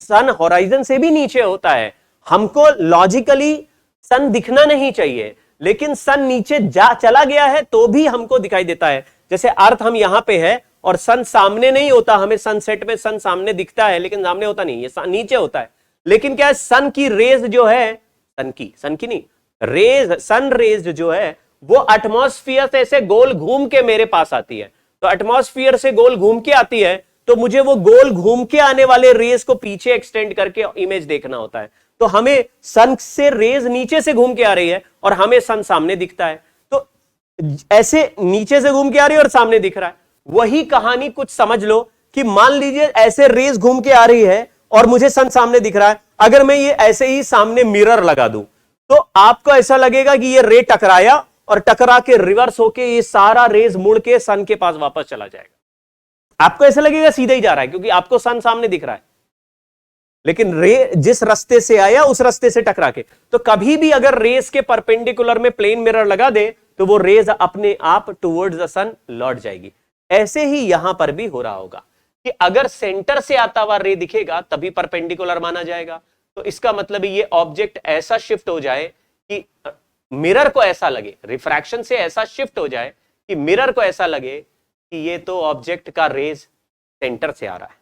सन होराइजन से भी नीचे होता है। हमको लॉजिकली सन दिखना नहीं चाहिए, लेकिन सन नीचे चला गया है तो भी हमको दिखाई देता है। जैसे अर्थ हम यहां पे है और सन सामने नहीं होता, हमें सनसेट में सन सामने दिखता है लेकिन सामने होता नहीं, ये नीचे होता है। लेकिन क्या है, सन की रेज जो है, सन की नहीं, रेज, सन रेज जो है वो एटमॉस्फेयर से ऐसे गोल घूम के मेरे पास आती है। तो एटमॉस्फेयर से गोल घूम के आती है तो मुझे वो गोल घूम के आने वाले रेज को पीछे एक्सटेंड करके इमेज देखना होता है। तो तो हमें सन से रेज नीचे से घूम के आ रही है और हमें सन सामने दिखता है, तो ऐसे नीचे से घूम के आ रही है और सामने दिख रहा है। वही कहानी कुछ समझ लो कि मान लीजिए ऐसे रेज घूम के आ रही है और मुझे सन सामने दिख रहा है, अगर मैं ये ऐसे ही सामने मिरर लगा दूं तो आपको ऐसा लगेगा कि ये रे टकराया और टकरा के रिवर्स होके ये सारा रेज मुड़ के सन के पास वापस चला जाएगा। आपको ऐसा लगेगा सीधा ही जा रहा है क्योंकि आपको सन सामने दिख रहा है, लेकिन रे जिस रास्ते से आया उस रास्ते से टकरा के। तो कभी भी अगर रेस के परपेंडिकुलर में प्लेन मिरर लगा दे तो वो रेज अपने आप टुवर्ड्स द सन लौट जाएगी। ऐसे ही यहां पर भी हो रहा होगा कि अगर सेंटर से आता हुआ रे दिखेगा तभी परपेंडिकुलर माना जाएगा। तो इसका मतलब ये ऑब्जेक्ट ऐसा शिफ्ट हो जाए कि मिरर को ऐसा लगे, रिफ्रैक्शन से ऐसा शिफ्ट हो जाए कि मिरर को ऐसा लगे कि ये तो ऑब्जेक्ट का रेज सेंटर से आ रहा है।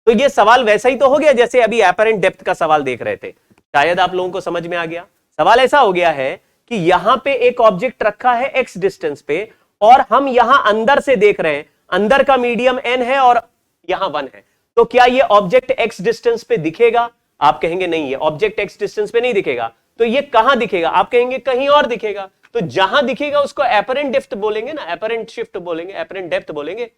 तो ये सवाल वैसा ही तो हो गया जैसे अभी एपरेंट डेप्थ का सवाल देख रहे थे, शायद आप लोगों को समझ में आ गया। सवाल ऐसा हो गया है कि यहां पे एक ऑब्जेक्ट रखा है एक्स डिस्टेंस पे और हम यहां अंदर से देख रहे हैं, अंदर का मीडियम n है और यहां 1 है। तो क्या ये ऑब्जेक्ट एक्स डिस्टेंस पे दिखेगा? आप कहेंगे नहीं, ये ऑब्जेक्ट एक्स डिस्टेंस पे नहीं दिखेगा। तो ये कहां दिखेगा? आप कहेंगे कहीं और दिखेगा। तो जहां दिखेगा उसको एपरेंट डेप्थ बोलेंगे ना, एपरेंट शिफ्ट बोलेंगे, एपरेंट डेप्थ बोलेंगे।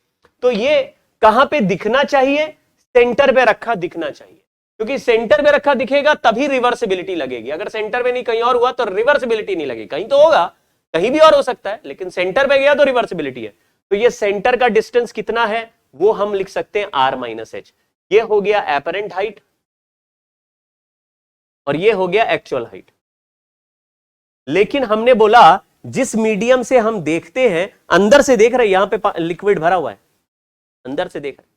तो ये कहां पे दिखना चाहिए? सेंटर पे रखा दिखना चाहिए, क्योंकि सेंटर पे रखा दिखेगा तभी रिवर्सिबिलिटी लगेगी। अगर सेंटर पे नहीं कहीं और हुआ तो रिवर्सिबिलिटी नहीं लगेगी। कहीं तो होगा, कहीं भी और हो सकता है, लेकिन सेंटर पे गया तो रिवर्सिबिलिटी है। तो ये सेंटर का डिस्टेंस कितना है वो हम लिख सकते हैं r-h। ये हो गया एपरेंट हाइट और ये हो गया एक्चुअल हाइट। लेकिन हमने बोला जिस मीडियम से हम देखते हैं, अंदर से देख रहे हैं, यहां पे लिक्विड भरा हुआ है, अंदर से देख रहे हैं,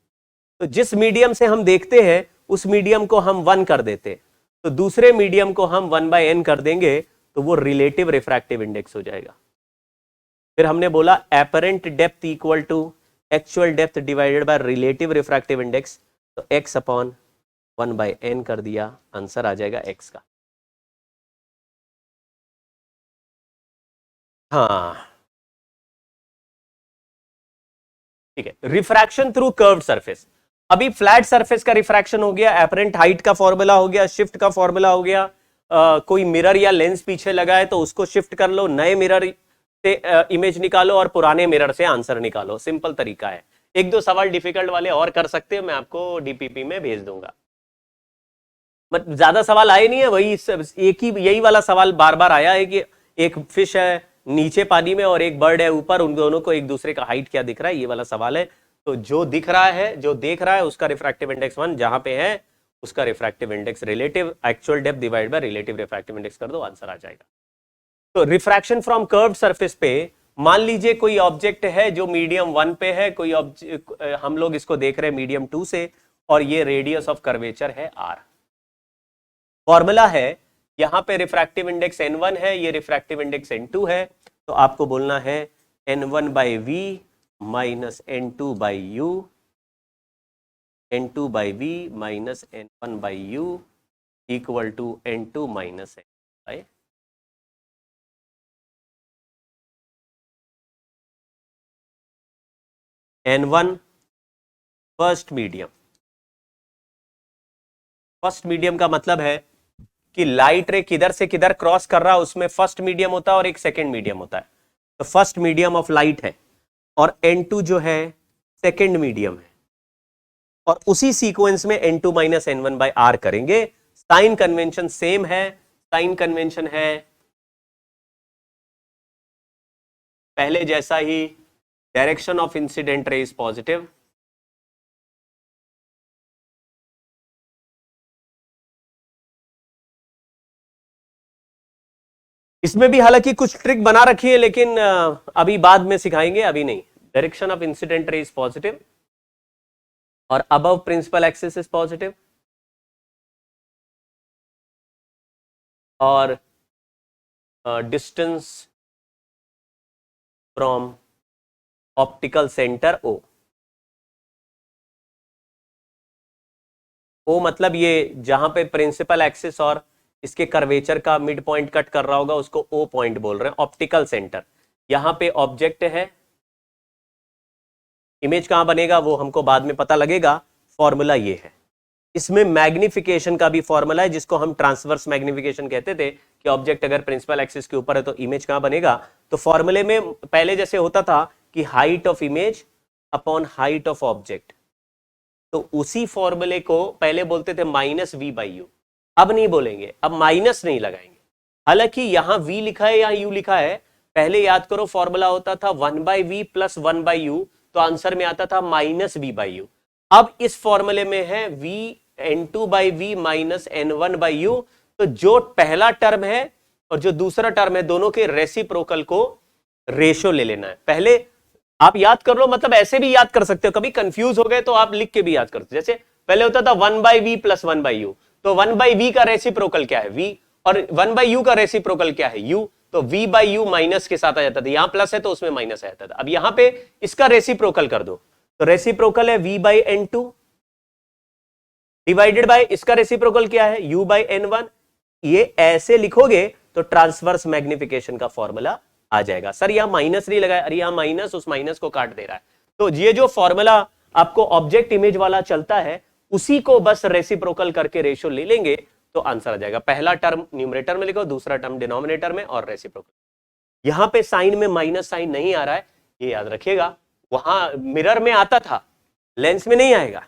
तो जिस मीडियम से हम देखते हैं उस मीडियम को हम 1 कर देते, तो दूसरे मीडियम को हम 1/n कर देंगे, तो वो रिलेटिव रिफ्रैक्टिव इंडेक्स हो जाएगा। फिर हमने बोला apparent depth equal to actual depth divided by relative refractive index, तो x/1/n कर दिया, आंसर आ जाएगा x का। हाँ ठीक है। रिफ्रैक्शन थ्रू कर्व्ड सरफेस, अभी फ्लैट सरफेस का रिफ्रैक्शन हो गया, एपरेंट हाइट का फॉर्मूला हो गया, शिफ्ट का फॉर्मूला हो गया। कोई मिरर या लेंस पीछे लगा है तो उसको शिफ्ट कर लो, नए मिरर से इमेज निकालो और पुराने मिरर से आंसर निकालो। सिंपल तरीका है। एक दो सवाल डिफिकल्ट वाले और कर सकते हो, मैं आपको डीपीपी में भेज दूंगा। मतलब ज्यादा सवाल आए नहीं है, वही एक ही यही वाला सवाल बार बार आया है कि एक फिश है नीचे पानी में और एक बर्ड है ऊपर, उन दोनों को एक दूसरे का हाइट क्या दिख रहा है, ये वाला सवाल है। तो जो दिख रहा है, जो देख रहा है उसका रिफ्रैक्टिव इंडेक्स 1, जहां पे है उसका refractive index relative actual depth divide by relative refractive index कर दो, आंसर आ जाएगा। तो रिफ्रैक्शन फ्रॉम कर्व्ड सरफेस पे मान लीजिए कोई ऑब्जेक्ट है जो मीडियम 1 पे है, कोई ऑब्जेक्ट हम लोग इसको देख रहे हैं मीडियम 2 से, और ये रेडियस ऑफ कर्वेचर है r। फॉर्मूला है यहां पे रिफ्रैक्टिव इंडेक्स n1 है, ये रिफ्रैक्टिव इंडेक्स n2 है, तो आपको बोलना है n1/v minus n2/u, n2/v minus n1/u equal to n2 minus n by n1 first medium. First medium का मतलब है कि लाइट रे किधर से किधर क्रॉस कर रहा है, उसमें फर्स्ट मीडियम होता है और एक सेकंड मीडियम होता है। तो फर्स्ट मीडियम ऑफ लाइट है और n2 जो है सेकंड मीडियम है, और उसी सीक्वेंस में n2 माइनस n1/r करेंगे। साइन कन्वेंशन सेम है, साइन कन्वेंशन है पहले जैसा ही, direction of incident ray is positive, इसमें भी हालांकि कुछ ट्रिक बना रखी है, लेकिन अभी बाद में सिखाएंगे, अभी नहीं। Direction of incident ray is positive और above principal axis is positive, और distance from optical centre O मतलब ये जहां पे प्रिंसिपल एक्सिस और इसके कर्वेचर का मिड पॉइंट कट कर रहा होगा उसको ओ पॉइंट बोल रहे हैं, ऑप्टिकल सेंटर। यहां पे ऑब्जेक्ट है, इमेज कहां बनेगा वो हमको बाद में पता लगेगा, फॉर्मूला ये है। इसमें मैग्निफिकेशन का भी फॉर्मूला है, जिसको हम ट्रांसवर्स मैग्निफिकेशन कहते थे कि ऑब्जेक्ट अगर प्रिंसिपल एक्सिस के ऊपर है तो इमेज कहां बनेगा। तो फॉर्मूले में पहले जैसे होता था कि height of image upon height of object, तो उसी फॉर्मूले को पहले बोलते थे माइनस वी बाई यू, अब नहीं बोलेंगे, अब माइनस नहीं लगाएंगे। हालांकि यहां v लिखा है, यहां u लिखा है, पहले याद करो फॉर्मूला होता था 1/v प्लस 1/u, तो आंसर में आता था माइनस v बाई यू। अब इस फॉर्मूले में है v n2/v माइनस n1/u, तो जो पहला टर्म है और जो दूसरा टर्म है दोनों के रेसिप्रोकल को रेशो ले लेना है। पहले आप याद कर लो, मतलब ऐसे भी याद कर सकते हो, कभी कंफ्यूज हो गए तो आप लिख के भी याद कर सकते हो। जैसे पहले होता था 1/v प्लस 1/u, तो 1/v का रेसिप्रोकल क्या है v, और 1/u का रेसिप्रोकल क्या है u, तो v/u माइनस के साथ आ जाता था, यहां प्लस है तो उसमें माइनस आ जाता था। अब यहां पे इसका रेसिप्रोकल कर दो, तो रेसिप्रोकल है v/n2 डिवाइडेड बाय इसका रेसिप्रोकल क्या है u/n1। ये ऐसे लिखोगे तो ट्रांसवर्स मैग्निफिकेशन का फॉर्मूला आ जाएगा। सर यहां माइनस नहीं लगाया, अरे यहां माइनस उस माइनस को काट दे रहा है। तो ये जो फॉर्मूला आपको ऑब्जेक्ट इमेज वाला चलता है उसी को बस रेसिप्रोकल करके रेशियो ले लेंगे तो आंसर आ जाएगा। पहला टर्म न्यूमरेटर में लिखो, दूसरा टर्म डिनोमिनेटर में और रेसिप्रोकल। यहां पे साइन में माइनस साइन नहीं आ रहा है, ये याद रखिएगा। वहां मिरर में आता था, लेंस में नहीं आएगा।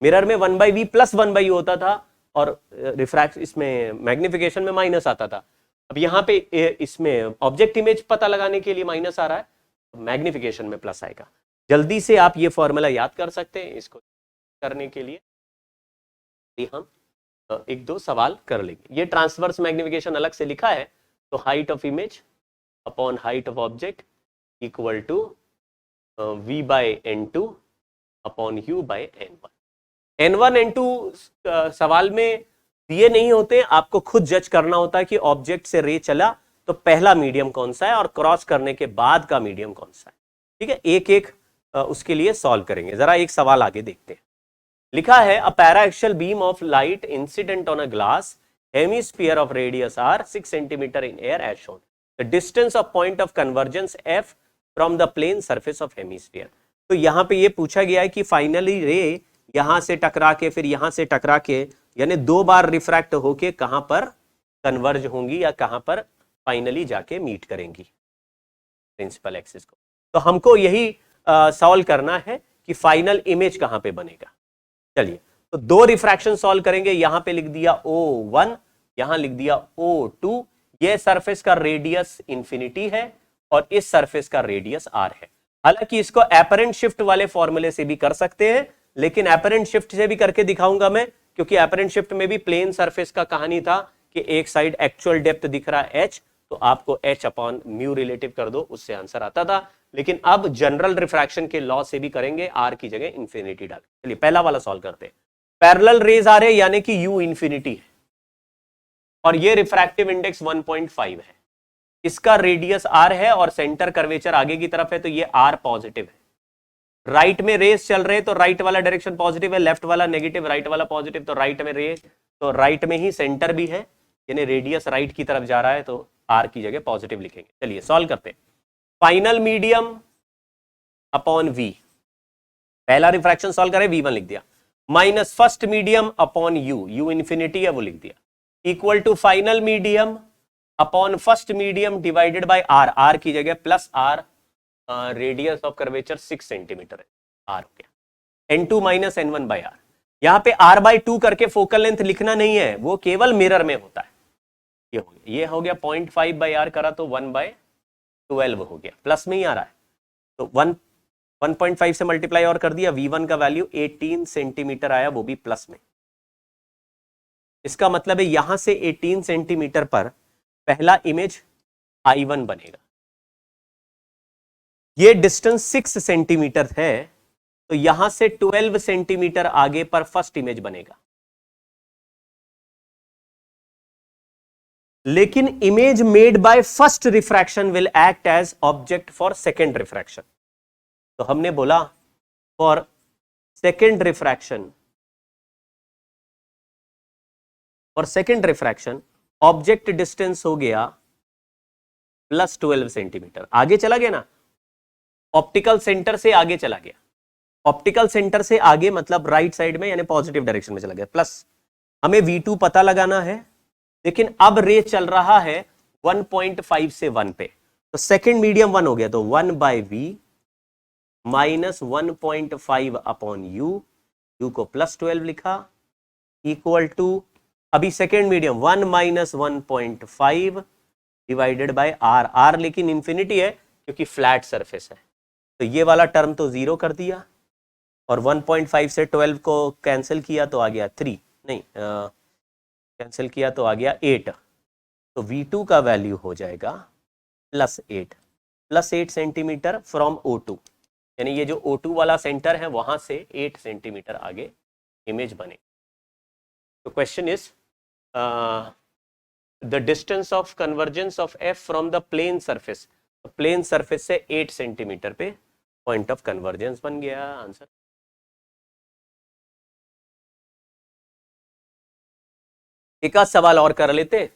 मिरर में 1/v प्लस 1/u होता था और रिफ्रैक्ट इसमें मैग्निफिकेशन में माइनस आता था। अब यहां पे इसमें ऑब्जेक्ट इमेज पता लगाने के लिए माइनस आ रहा है, मैग्निफिकेशन में प्लस आएगा। जल्दी से आप ये फॉर्मूला याद कर सकते हैं। इसको करने के लिए हम एक दो सवाल कर लेंगे। ये ट्रांसवर्स मैग्निफिकेशन अलग से लिखा है, तो height of image upon height of object equal to v/n2 upon u/n1। n1 n2 सवाल में दिए नहीं होते, आपको खुद जज करना होता है कि ऑब्जेक्ट से रे चला तो पहला मीडियम कौन सा है और क्रॉस करने के बाद का मीडियम कौन सा है। ठीक है, एक एक उसके लिए सॉल्व करेंगे। जरा एक सवाल आगे देखते हैं। लिखा है a paraxial beam of light incident on a glass hemisphere of radius r 6 centimetre in air as shown. The distance of point of convergence f from the plane surface of hemisphere. तो यहां पे ये पूछा गया है कि फाइनली रे यहां से टकरा के फिर यहां से टकरा के यानी 2 बार रिफ्रैक्ट होके कहां पर कन्वर्ज होंगी या कहां पर फाइनली जाके मीट करेंगी प्रिंसिपल एक्सिस को। तो हमको यही सॉल्व करना है कि फाइनल इमेज कहां पे बनेगा। चलिए, तो 2 रिफ्रैक्शन सॉल्व करेंगे। यहां पे लिख दिया O1, यहां लिख दिया O2। ये सरफेस का रेडियस इंफिनिटी है और इस सरफेस का रेडियस r है। हालांकि इसको एपरेंट शिफ्ट वाले फॉर्मूले से भी कर सकते हैं, लेकिन एपरेंट शिफ्ट से भी करके दिखाऊंगा मैं, क्योंकि एपरेंट शिफ्ट में भी प्लेन सरफेस का कहानी था कि एक साइड एक्चुअल डेप्थ दिख रहा है h, तो आपको h अपॉन म्यू रिलेटिव कर दो, उससे आंसर आता था। लेकिन अब जनरल रिफ्रैक्शन के लॉ से भी करेंगे, r की जगह इंफिनिटी डाल। चलिए पहला वाला सॉल्व करते हैं। पैरेलल रेज आ रहे हैं यानी कि u इंफिनिटी है और ये रिफ्रैक्टिव इंडेक्स 1.5 है। इसका रेडियस r है और सेंटर कर्वेचर आगे की तरफ है, तो ये r पॉजिटिव है। राइट में रेस चल रहे तो राइट वाला डायरेक्शन पॉजिटिव है, लेफ्ट वाला नेगेटिव, राइट वाला पॉजिटिव, तो राइट में रे, तो राइट में ही सेंटर भी है, यानी रेडियस राइट की तरफ जा रहा है, तो r की जगह पॉजिटिव लिखेंगे। चलिए सॉल्व करते हैं। फाइनल मीडियम अपॉन v, पहला रिफ्रैक्शन सॉल्व करें, v1 लिख दिया, minus first medium upon u infinity है वो लिख दिया, equal to final medium upon first medium divided by r की जगह plus r, radius of curvature 6 centimetre है, r हो गया n2 minus n1 bye r। यहां पे r/2 करके फोकल लेंथ लिखना नहीं है, वो केवल मिरर में होता है। ये हो गया 0.5 बाय r करा तो 1/12 हो गया, प्लस में ही आ रहा है, तो 1.5 से मल्टीप्लाई और कर दिया, v1 का वैल्यू 18 सेंटीमीटर आया, वो भी प्लस में। इसका मतलब है यहां से 18 सेंटीमीटर पर पहला इमेज I1 बनेगा। ये डिस्टेंस 6 सेंटीमीटर है, तो यहां से 12 सेंटीमीटर आगे पर फर्स्ट इमेज बनेगा। लेकिन image made by first refraction will act as object for second refraction. तो हमने बोला फॉर सेकेंड रिफ्रैक्शन, और सेकेंड रिफ्रैक्शन ऑब्जेक्ट डिस्टेंस हो गया प्लस 12 सेंटीमीटर, आगे चला गया ना, ऑप्टिकल सेंटर से आगे चला गया। ऑप्टिकल सेंटर से आगे मतलब राइट साइड में यानी पॉजिटिव डायरेक्शन में चला गया, प्लस हमें V2 पता लगाना है, लेकिन अब रे चल रहा है 1.5 से 1 पे, तो सेकंड मीडियम 1 हो गया, तो 1/v माइनस 1.5 अपॉन u को +12 लिखा, इक्वल टू अभी second medium 1 minus 1.5 divided by r लेकिन इंफिनिटी है क्योंकि फ्लैट सरफेस है, तो ये वाला टर्म तो 0 कर दिया, और 1.5 से 12 को कैंसिल किया तो आ गया 3, नहीं कैंसिल किया तो आ गया 8, तो V2 का वैल्यू हो जाएगा +8 सेंटीमीटर फ्रॉम O2, यानी ये जो O2 वाला सेंटर है वहां से 8 सेंटीमीटर आगे इमेज बने। तो question is the distance of convergence of F from the plane surface, plane surface से 8 सेंटीमीटर पे पॉइंट ऑफ कन्वर्जेंस बन गया आंसर। एक आध सवाल और कर लेते।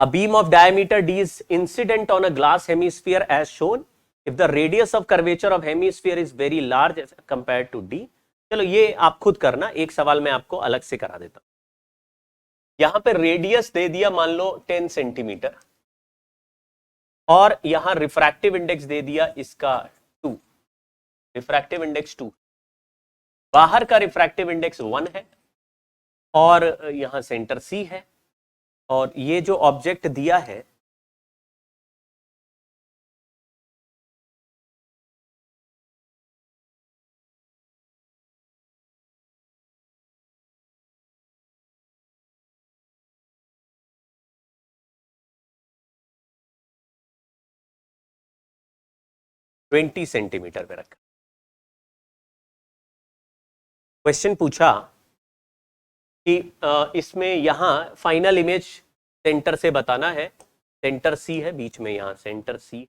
A beam of diameter d is incident on a glass hemisphere as shown if the radius of curvature of hemisphere is very large as compared to d। चलो ये आप खुद करना, एक सवाल मैं आपको अलग से करा देता हूं। यहां पे रेडियस दे दिया मान लो 10 सेंटीमीटर, और यहां रिफ्रैक्टिव इंडेक्स दे दिया इसका 2, रिफ्रैक्टिव इंडेक्स 2, बाहर का रिफ्रैक्टिव इंडेक्स 1 है, और यहां सेंटर C है, और ये जो ऑब्जेक्ट दिया है ट्वेंटी सेंटीमीटर पे रखा। क्वेश्चन पूछा कि इसमें यहां फाइनल इमेज सेंटर से बताना है, सेंटर C है बीच में, यहां सेंटर C,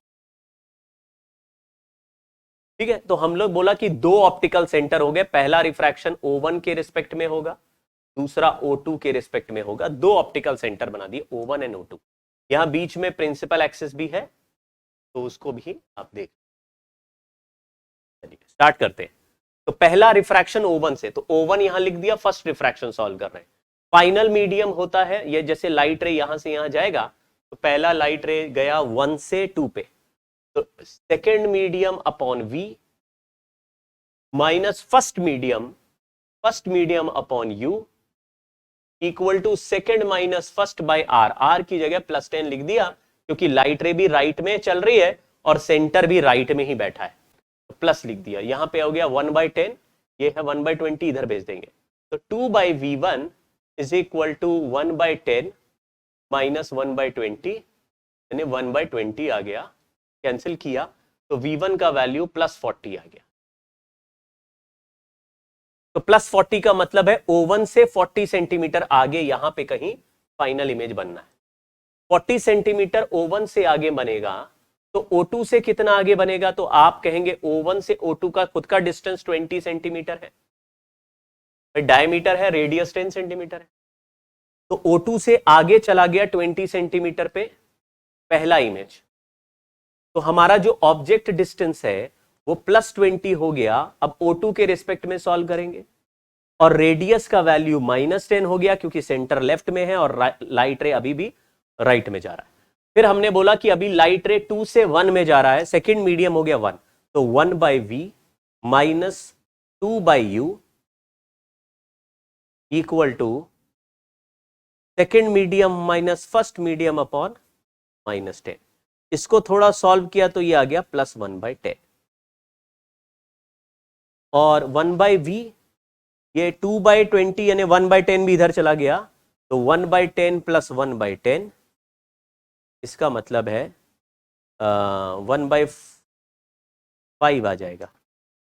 ठीक है। तो हम लोग बोला कि दो ऑप्टिकल सेंटर हो गए, पहला रिफ्रैक्शन O1 के रिस्पेक्ट में होगा, दूसरा O2 के रिस्पेक्ट में होगा, दो ऑप्टिकल सेंटर बना दिए O1 एंड O2। यहां बीच में प्रिंसिपल एक्सिस भी है, तो उसको भी आप देख, चलिए स्टार्ट करते हैं। तो पहला रिफ्रैक्शन O1 से, तो O1 यहां लिख दिया, फर्स्ट रिफ्रैक्शन सॉल्व कर रहे हैं। फाइनल मीडियम होता है ये, जैसे लाइट रे यहां से यहां जाएगा, तो पहला लाइट रे गया 1 से 2 पे, तो second medium upon V minus first medium upon U equal to second minus first by R की जगह +10 लिख दिया, क्योंकि लाइट रे भी राइट में चल रही है और सेंटर भी राइट में ही बैठा है, तो प्लस लिख दिया। यहां पे हो गया 1/10, ये है 1/20, इधर भेज देंगे, तो 2/V1 is equal to 1/10 minus 1/20, यानी 1/20 आ गया, कैंसिल किया तो V1 का वैल्यू +40 आ गया। तो +40 का मतलब है O1 से 40 सेंटीमीटर आगे यहां पे कहीं फाइनल इमेज बनना है। 40 सेंटीमीटर O1 से आगे बनेगा, तो O2 से कितना आगे बनेगा, तो आप कहेंगे O1 से O2 का खुद का डिस्टेंस 20 सेंटीमीटर है, डायमीटर है, रेडियस 10 सेंटीमीटर है, तो O2 से आगे चला गया 20 सेंटीमीटर पे पहला इमेज, तो हमारा जो ऑब्जेक्ट डिस्टेंस है वो +20 हो गया। अब O2 के रिस्पेक्ट में सॉल्व करेंगे, और रेडियस का वैल्यू -10 हो गया, क्योंकि सेंटर लेफ्ट में है और लाइट रे अभी भी राइट में जा रहा है। फिर हमने बोला कि अभी लाइट रे 2 से 1 में जा रहा है, सेकेंड मीडियम हो गया 1, तो 1/V minus 2/U equal to second medium minus first medium upon -10। इसको थोड़ा सॉल्व किया तो ये आ गया +1/10, और 1/V ये 2/20 यानी 1/10 भी इधर चला गया, तो 1/10 + 1/10, इसका मतलब है 1/5 आ जाएगा।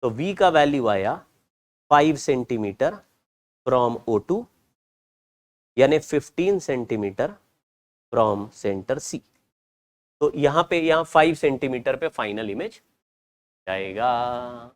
तो V का वैल्यू आया 5 सेंटीमीटर फ्रॉम O2, यानी 15 सेंटीमीटर फ्रॉम सेंटर C। तो यहां 5 सेंटीमीटर पे फाइनल इमेज जाएगा।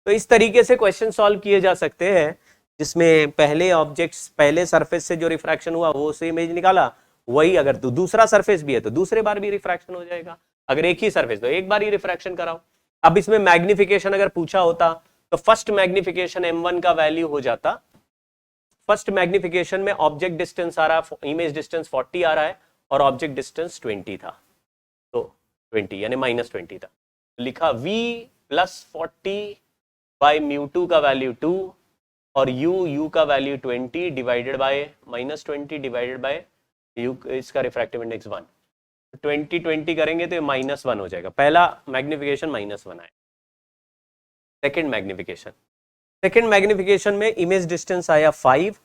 तो इस तरीके से क्वेश्चन सॉल्व किए जा सकते हैं, जिसमें पहले ऑब्जेक्ट्स, पहले सरफेस से जो रिफ्रैक्शन हुआ वो से इमेज निकाला, वही अगर तो दूसरा सरफेस भी है तो दूसरे बार भी रिफ्रैक्शन हो जाएगा, अगर एक ही सरफेस तो एक बार ही रिफ्रैक्शन कराओ। अब इसमें मैग्निफिकेशन अगर पूछा होता तो फर्स्ट मैग्निफिकेशन m1 का वैल्यू हो जाता, फर्स्ट मैग्निफिकेशन में ऑब्जेक्ट डिस्टेंस आ रहा, इमेज डिस्टेंस 40 आ रहा है और ऑब्जेक्ट डिस्टेंस 20 था, तो 20 यानी -20 था। लिखा v प्लस 40 बाई μ2 का वैल्यू 2 और u का value 20 divided by -20 divided by u इसका रिफ्रैक्टिव इंडेक्स 1, 20 करेंगे तो -1 हो जाएगा। पहला मैग्निफिकेशन -1 आया। सेकेंड मैग्निफिकेशन में इमेज डिस्टेंस आया 5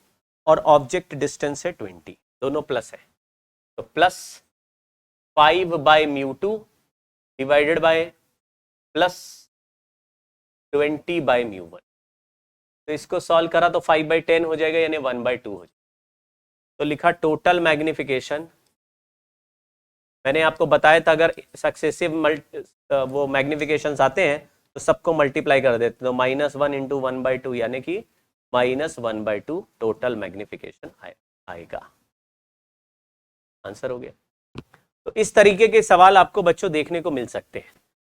और ऑब्जेक्ट डिस्टेंस है 20, दोनों प्लस है, तो plus 5 by μ2 divided by plus 20 by μ1। तो इसको सॉल्व करा तो 5/10 हो जाएगा यानी 1/2 हो जाएगा। तो लिखा टोटल मैग्निफिकेशन, मैंने आपको बताया था अगर सक्सेसिव वो मैग्निफिकेशंस आते हैं तो सबको मल्टीप्लाई कर देते, तो -1 इंटू 1/2 यानी कि -1/2 टोटल मैग्निफिकेशन आएगा। आंसर हो गया। तो इस तरीके के सवाल आपको बच्चों देखने को मिल सकते हैं।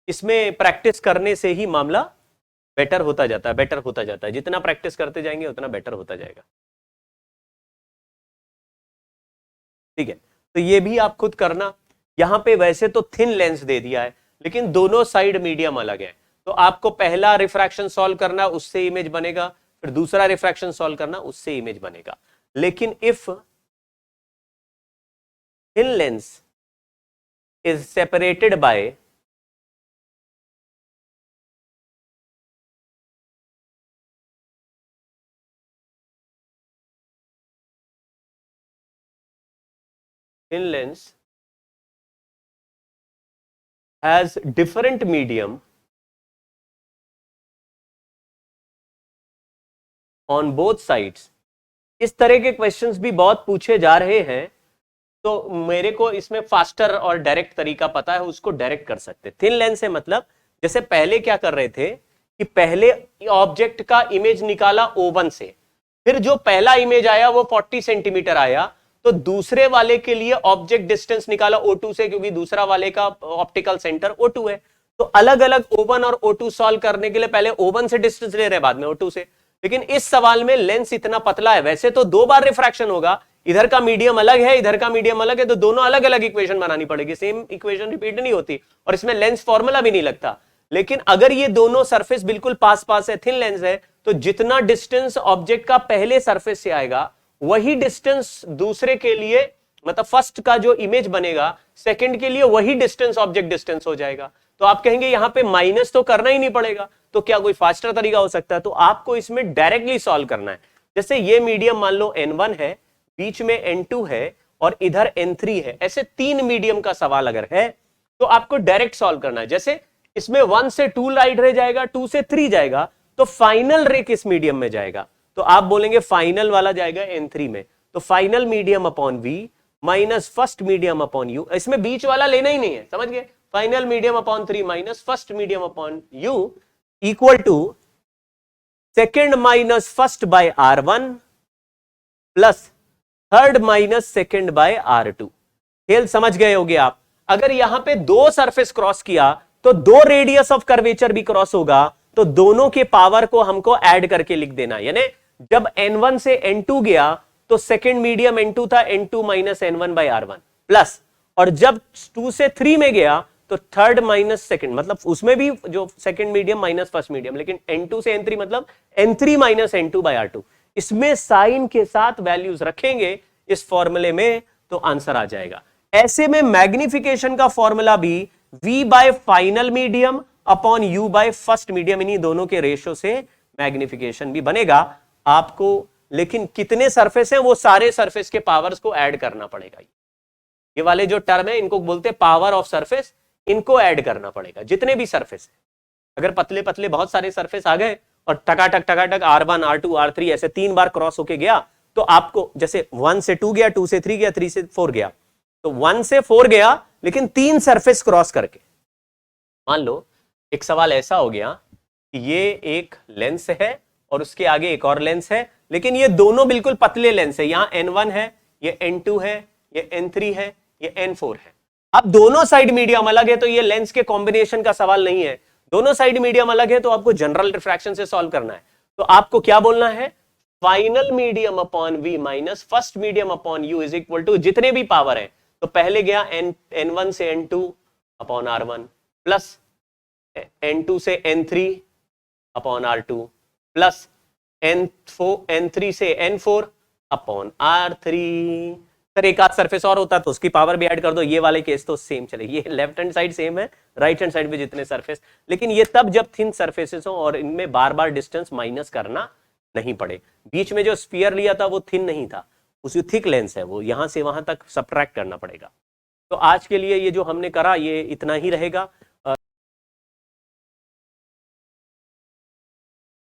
इसमें प्रैक्टिस करने से ही मामला बेटर होता जाता है, जितना प्रैक्टिस करते जाएंगे उतना बेटर होता जाएगा। ठीक है, तो ये भी आप खुद करना। यहां पे वैसे तो थिन लेंस दे दिया है लेकिन दोनों साइड मीडियम अलग है, तो आपको पहला रिफ्रैक्शन सॉल्व करना, उससे इमेज बनेगा, फिर दूसरा रिफ्रैक्शन सॉल्व करना, उससे इमेज बनेगा। लेकिन if thin lens is separated by thin lens has different medium on both sides, इस तरह के क्वेश्चंस भी बहुत पूछे जा रहे हैं, तो मेरे को इसमें फास्टर और डायरेक्ट तरीका पता है, उसको डायरेक्ट कर सकते। थिन लेंस है मतलब जैसे पहले क्या कर रहे थे कि पहले ऑब्जेक्ट का इमेज निकाला O1 से, फिर जो पहला इमेज आया वो 40 सेंटीमीटर आया, तो दूसरे वाले के लिए ऑब्जेक्ट डिस्टेंस निकाला O2 से, क्योंकि दूसरा वाले का ऑप्टिकल सेंटर O2 है। तो अलग अलग O1 और O2 सॉल्व करने के लिए पहले O1 से डिस्टेंस ले रहे हैं, बाद में O2 से। लेकिन इस सवाल में लेंस इतना पतला है, वैसे तो 2 बार रिफ्रैक्शन होगा, इधर का मीडियम अलग है, इधर का मीडियम अलग है, तो दोनों अलग अलग इक्वेशन बनानी पड़ेगी, सेम इक्वेशन रिपीट नहीं होती, और इसमें लेंस फॉर्मूला भी नहीं लगता। लेकिन अगर ये दोनों सरफेस बिल्कुल पास पास है, थिन लेंस है, तो जितना डिस्टेंस ऑब्जेक्ट का पहले सरफेस से आएगा वही डिस्टेंस दूसरे के लिए, मतलब फर्स्ट का जो इमेज बनेगा सेकंड के लिए वही डिस्टेंस ऑब्जेक्ट डिस्टेंस हो जाएगा। तो आप कहेंगे यहां पे माइनस तो करना ही नहीं पड़ेगा, तो क्या कोई फास्टर तरीका हो सकता है? तो आपको इसमें डायरेक्टली सॉल्व करना है। जैसे ये मीडियम मान लो N1 है, बीच में N2 है और इधर N3 है, ऐसे 3 मीडियम का सवाल अगर है तो आपको डायरेक्ट सॉल्व करना है। जैसे इसमें 1 से 2 लाइट रे जाएगा, 2 से 3 जाएगा, तो फाइनल रे किस मीडियम में जाएगा? तो आप बोलेंगे फाइनल वाला जाएगा N3 में, तो final medium upon V minus first medium upon U, इसमें बीच वाला लेना ही नहीं है, समझ गए? Final medium upon 3 minus first medium upon U equal to second minus first by R1 plus third minus second by R2। खेल समझ गए होगे आप। अगर यहां पे 2 सरफेस क्रॉस किया तो 2 रेडियस ऑफ कर्वेचर भी क्रॉस होगा, तो दोनों के पावर को हमको ऐड करके लिख देना। यानी जब N1 से N2 गया तो सेकेंड मीडियम N2 था, N2 minus N1 bye R1 plus, और जब 2 से 3 में गया तो थर्ड माइनस सेकेंड, मतलब उसमें भी जो second medium minus first medium, लेकिन N2 से N3 मतलब N3 minus N2 bye R2। इसमें साइन के साथ वैल्यूज रखेंगे इस फॉर्मूले में तो आंसर आ जाएगा। ऐसे में मैग्निफिकेशन का फॉर्मूला भी V bye final medium upon U by first medium, इन्हीं दोनों के रेशियो से मैग्निफिकेशन भी बनेगा आपको। लेकिन कितने सरफेस हैं वो सारे सरफेस के पावर्स को ऐड करना पड़ेगा। ये वाले जो टर्म है इनको बोलते हैं पावर ऑफ सरफेस, इनको ऐड करना पड़ेगा जितने भी सरफेस है। अगर पतले पतले बहुत सारे सरफेस आ गए और टकाटक R1 R2 R3 ऐसे 3 बार क्रॉस होके गया, तो आपको जैसे 1 से 2 गया, 2 से 3 गया, 3 से 4 गया, तो 1 से 4 गया लेकिन 3 सरफेस क्रॉस करके। मान लो एक सवाल ऐसा हो गया कि ये एक लेंस है और उसके आगे एक और लेंस है, लेकिन ये दोनों बिल्कुल पतले लेंस है। यहां N1 है, ये N2 है, ये N3 है, ये N4 है। अब दोनों साइड मीडियम अलग है, तो ये लेंस के कॉम्बिनेशन का सवाल नहीं है, दोनों साइड मीडियम अलग है तो आपको जनरल रिफ्रैक्शन से सॉल्व करना है। तो आपको क्या बोलना है, final medium upon V minus first medium upon U is equal to जितने भी पावर है, तो पहले गया n1 से n2 upon r1 plus n2 से n3 upon r2 plus n3 से n4 अपॉन r3। सर एक आध सरफेस और होता तो उसकी पावर भी ऐड कर दो, ये वाले केस तो सेम चले, ये लेफ्ट हैंड साइड सेम है, राइट हैंड साइड पे जितने सरफेस, लेकिन ये तब जब थिन सरफेसेस हो और इनमें बार बार डिस्टेंस माइनस करना नहीं पड़े। बीच में जो स्फीयर लिया था वो थिन नहीं था, उसकी थिक लेंस है, वो यहां से वहां तक सब्ट्रैक्ट करना पड़ेगा। तो आज के लिए ये जो हमने करा ये इतना ही रहेगा।